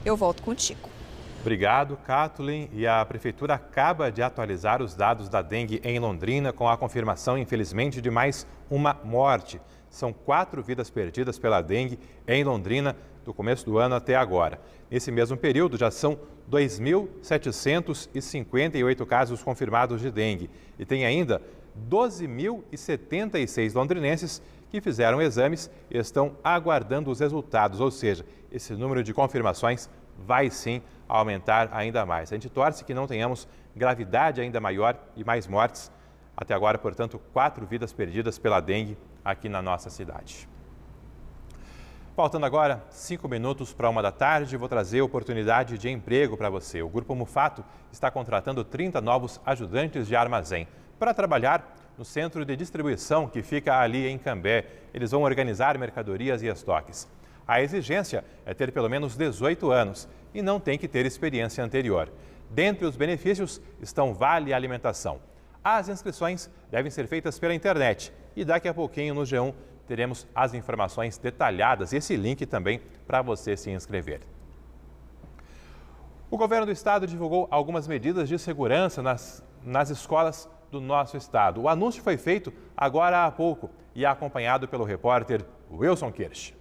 Eu volto contigo. Obrigado, Kathleen. E a Prefeitura acaba de atualizar os dados da dengue em Londrina com a confirmação, infelizmente, de mais uma morte. São 4 vidas perdidas pela dengue em Londrina do começo do ano até agora. Nesse mesmo período, já são 2.758 casos confirmados de dengue. E tem ainda 12.076 londrinenses que fizeram exames e estão aguardando os resultados. Ou seja, esse número de confirmações vai sim aumentar ainda mais. A gente torce que não tenhamos gravidade ainda maior e mais mortes. Até agora, portanto, 4 vidas perdidas pela dengue aqui na nossa cidade. Faltando agora 5 minutos para 1 da tarde, vou trazer oportunidade de emprego para você. O Grupo Mufato está contratando 30 novos ajudantes de armazém para trabalhar no centro de distribuição que fica ali em Cambé. Eles vão organizar mercadorias e estoques. A exigência é ter pelo menos 18 anos e não tem que ter experiência anterior. Dentre os benefícios estão vale alimentação. As inscrições devem ser feitas pela internet e daqui a pouquinho no G1 teremos as informações detalhadas e esse link também para você se inscrever. O governo do estado divulgou algumas medidas de segurança nas escolas do nosso estado. O anúncio foi feito agora há pouco e é acompanhado pelo repórter Wilson Kirsch.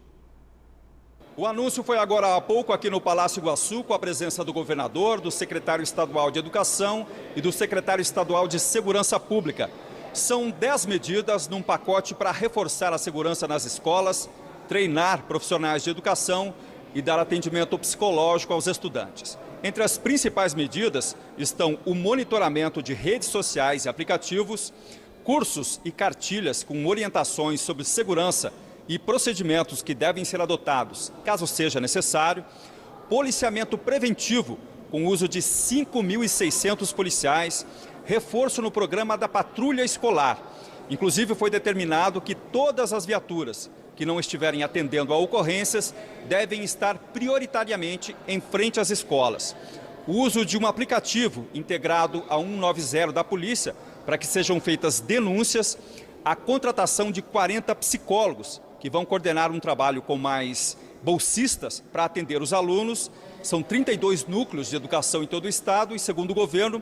O anúncio foi agora há pouco aqui no Palácio Iguaçu, com a presença do governador, do secretário estadual de Educação e do secretário estadual de Segurança Pública. São 10 medidas num pacote para reforçar a segurança nas escolas, treinar profissionais de educação e dar atendimento psicológico aos estudantes. Entre as principais medidas estão o monitoramento de redes sociais e aplicativos, cursos e cartilhas com orientações sobre segurança e procedimentos que devem ser adotados, caso seja necessário, policiamento preventivo, com uso de 5.600 policiais, reforço no programa da patrulha escolar Inclusive, foi determinado que todas as viaturas que não estiverem atendendo a ocorrências devem estar prioritariamente em frente às escolas. O uso de um aplicativo integrado a 190 da polícia para que sejam feitas denúncias, a contratação de 40 psicólogos que vão coordenar um trabalho com mais bolsistas para atender os alunos. São 32 núcleos de educação em todo o estado e, segundo o governo,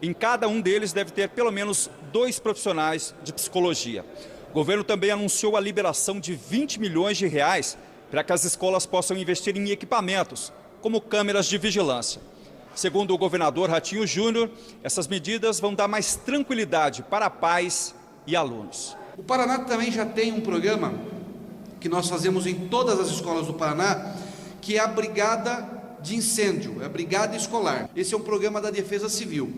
em cada um deles deve ter pelo menos 2 profissionais de psicologia. O governo também anunciou a liberação de 20 milhões de reais para que as escolas possam investir em equipamentos, como câmeras de vigilância. Segundo o governador Ratinho Júnior, essas medidas vão dar mais tranquilidade para pais e alunos. O Paraná também já tem um programa que nós fazemos em todas as escolas do Paraná, que é a Brigada de Incêndio, é a Brigada Escolar. Esse é um programa da Defesa Civil.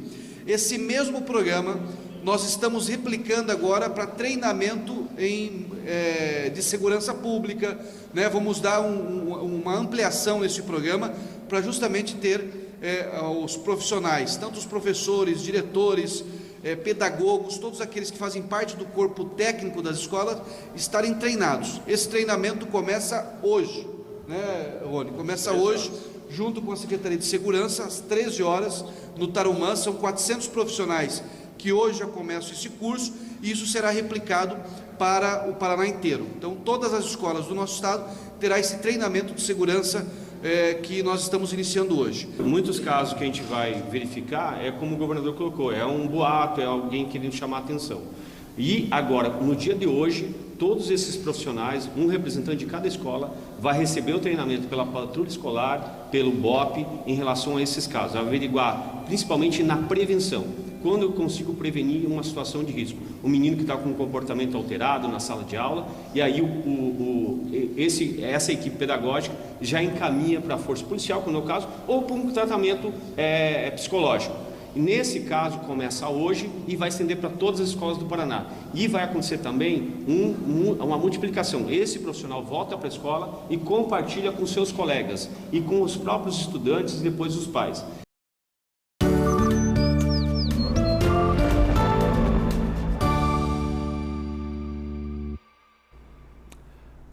Esse mesmo programa nós estamos replicando agora para treinamento de segurança pública, né? Vamos dar uma ampliação nesse programa para justamente ter os profissionais, tanto os professores, diretores, pedagogos, todos aqueles que fazem parte do corpo técnico das escolas, estarem treinados. Esse treinamento começa hoje, né, Rony? Começa hoje, junto com a Secretaria de Segurança, às 13 horas, no Tarumã. São 400 profissionais que hoje já começam esse curso, e isso será replicado para o Paraná inteiro. Então, todas as escolas do nosso estado terá esse treinamento de segurança que nós estamos iniciando hoje. Em muitos casos que a gente vai verificar, é como o governador colocou, é um boato, é alguém querendo chamar a atenção. E agora, no dia de hoje, todos esses profissionais, um representante de cada escola, vai receber o treinamento pela patrulha escolar, pelo BOP, em relação a esses casos, averiguar principalmente na prevenção. Quando eu consigo prevenir uma situação de risco, o menino que está com um comportamento alterado na sala de aula, e aí essa equipe pedagógica já encaminha para a força policial, como é o caso, ou para um tratamento psicológico. E nesse caso começa hoje e vai estender para todas as escolas do Paraná. E vai acontecer também uma multiplicação. Esse profissional volta para a escola e compartilha com seus colegas e com os próprios estudantes e depois os pais.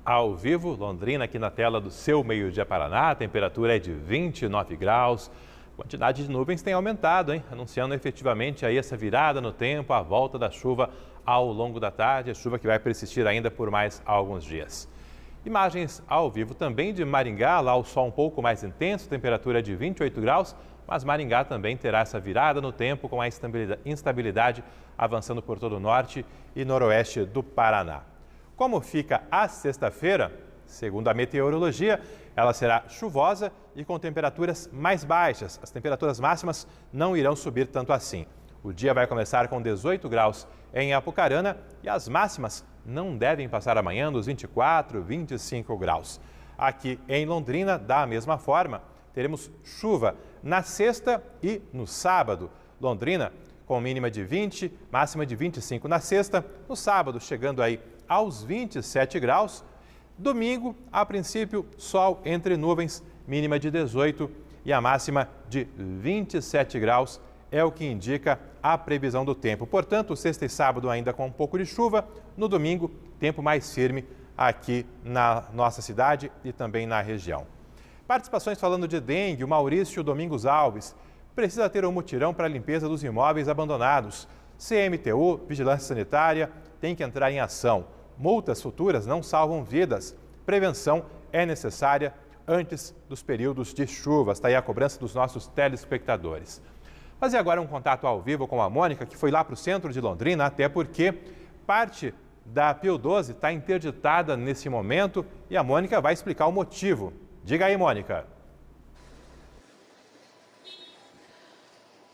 Ao vivo, Londrina aqui na tela do seu Meio-Dia Paraná, a temperatura é de 29 graus. A quantidade de nuvens tem aumentado, hein? Anunciando efetivamente aí essa virada no tempo, a volta da chuva ao longo da tarde, a chuva que vai persistir ainda por mais alguns dias. Imagens ao vivo também de Maringá, lá o sol um pouco mais intenso, temperatura de 28 graus, mas Maringá também terá essa virada no tempo com a instabilidade avançando por todo o norte e noroeste do Paraná. Como fica a sexta-feira, segundo a meteorologia, ela será chuvosa e com temperaturas mais baixas. As temperaturas máximas não irão subir tanto assim. O dia vai começar com 18 graus em Apucarana e as máximas não devem passar amanhã dos 24, 25 graus. Aqui em Londrina, da mesma forma, teremos chuva na sexta e no sábado. Londrina com mínima de 20, máxima de 25 na sexta, no sábado chegando aí aos 27 graus. Domingo, a princípio, sol entre nuvens, mínima de 18 e a máxima de 27 graus é o que indica a previsão do tempo. Portanto, sexta e sábado ainda com um pouco de chuva, no domingo, tempo mais firme aqui na nossa cidade e também na região. Participações falando de dengue, o Maurício Domingos Alves. Precisa ter um mutirão para a limpeza dos imóveis abandonados. CMTU, Vigilância Sanitária, tem que entrar em ação. Multas futuras não salvam vidas. Prevenção é necessária antes dos períodos de chuvas. Está aí a cobrança dos nossos telespectadores. Fazer agora um contato ao vivo com a Mônica, que foi lá para o centro de Londrina, até porque parte da Pio 12 está interditada nesse momento e a Mônica vai explicar o motivo. Diga aí, Mônica.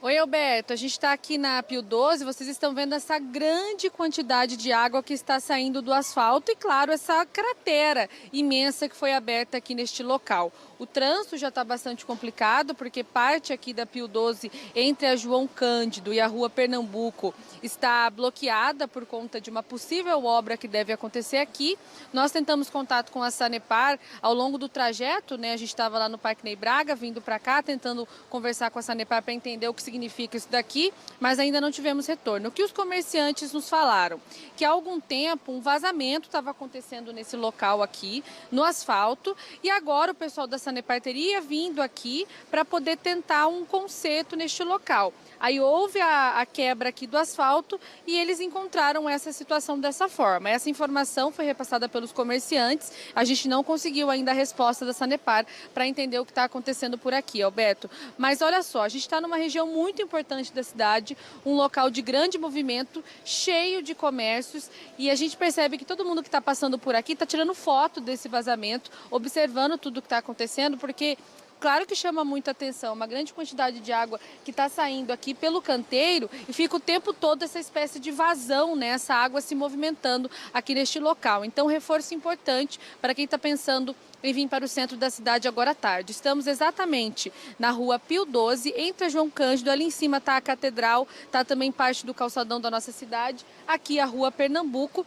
Oi, Alberto, a gente está aqui na Pio 12, vocês estão vendo essa grande quantidade de água que está saindo do asfalto e, claro, essa cratera imensa que foi aberta aqui neste local. O trânsito já está bastante complicado porque parte aqui da Pio 12 entre a João Cândido e a Rua Pernambuco está bloqueada por conta de uma possível obra que deve acontecer aqui. Nós tentamos contato com a Sanepar ao longo do trajeto, né? A gente estava lá no Parque Ney Braga, vindo para cá, tentando conversar com a Sanepar para entender o que significa isso daqui, mas ainda não tivemos retorno. O que os comerciantes nos falaram? Que há algum tempo um vazamento estava acontecendo nesse local aqui, no asfalto, e agora o pessoal da Sanepar teria vindo aqui para poder tentar um conserto neste local. Aí houve a quebra aqui do asfalto e eles encontraram essa situação dessa forma. Essa informação foi repassada pelos comerciantes, a gente não conseguiu ainda a resposta da Sanepar para entender o que está acontecendo por aqui, Alberto. Mas olha só, a gente está numa região muito importante da cidade, um local de grande movimento, cheio de comércios, e a gente percebe que todo mundo que está passando por aqui está tirando foto desse vazamento, observando tudo o que está acontecendo, porque claro que chama muita atenção, uma grande quantidade de água que está saindo aqui pelo canteiro e fica o tempo todo essa espécie de vazão, né? Essa água se movimentando aqui neste local. Então, reforço importante para quem está pensando em vir para o centro da cidade agora à tarde. Estamos exatamente na rua Pio 12, entre a João Cândido, ali em cima está a Catedral, está também parte do calçadão da nossa cidade, aqui a rua Pernambuco,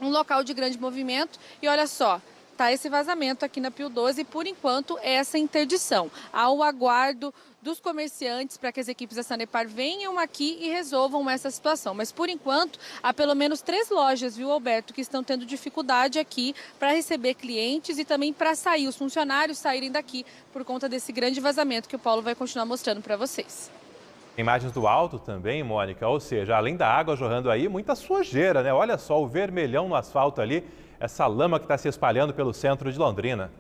um local de grande movimento e olha só, tá esse vazamento aqui na Pio 12 e, por enquanto, essa interdição. Há o aguardo dos comerciantes para que as equipes da Sanepar venham aqui e resolvam essa situação. Mas, por enquanto, há pelo menos 3 lojas, viu, Alberto, que estão tendo dificuldade aqui para receber clientes e também para sair, os funcionários saírem daqui por conta desse grande vazamento que o Paulo vai continuar mostrando para vocês. Imagens do alto também, Mônica, ou seja, além da água jorrando aí, muita sujeira, né? Olha só o vermelhão no asfalto ali, essa lama que está se espalhando pelo centro de Londrina.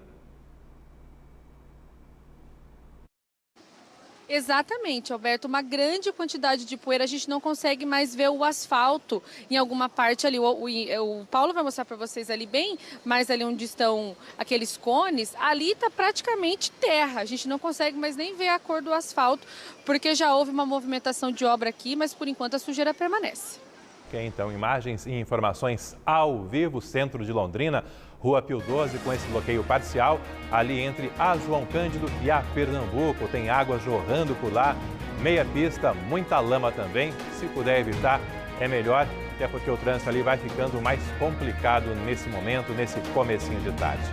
Exatamente, Alberto, uma grande quantidade de poeira, a gente não consegue mais ver o asfalto em alguma parte ali. O Paulo vai mostrar para vocês ali bem, mais ali onde estão aqueles cones, ali está praticamente terra, a gente não consegue mais nem ver a cor do asfalto, porque já houve uma movimentação de obra aqui, mas por enquanto a sujeira permanece. Ok, então, imagens e informações ao vivo, centro de Londrina, Rua Pio 12, com esse bloqueio parcial, ali entre a João Cândido e a Pernambuco. Tem água jorrando por lá, meia pista, muita lama também. Se puder evitar, é melhor, até porque o trânsito ali vai ficando mais complicado nesse momento, nesse comecinho de tarde.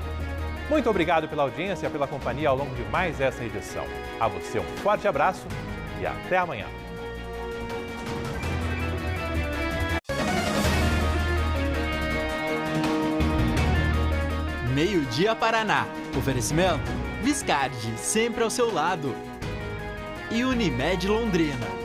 Muito obrigado pela audiência, pela companhia ao longo de mais essa edição. A você um forte abraço e até amanhã. Meio-dia Paraná. Oferecimento Viscardi, sempre ao seu lado. E Unimed Londrina.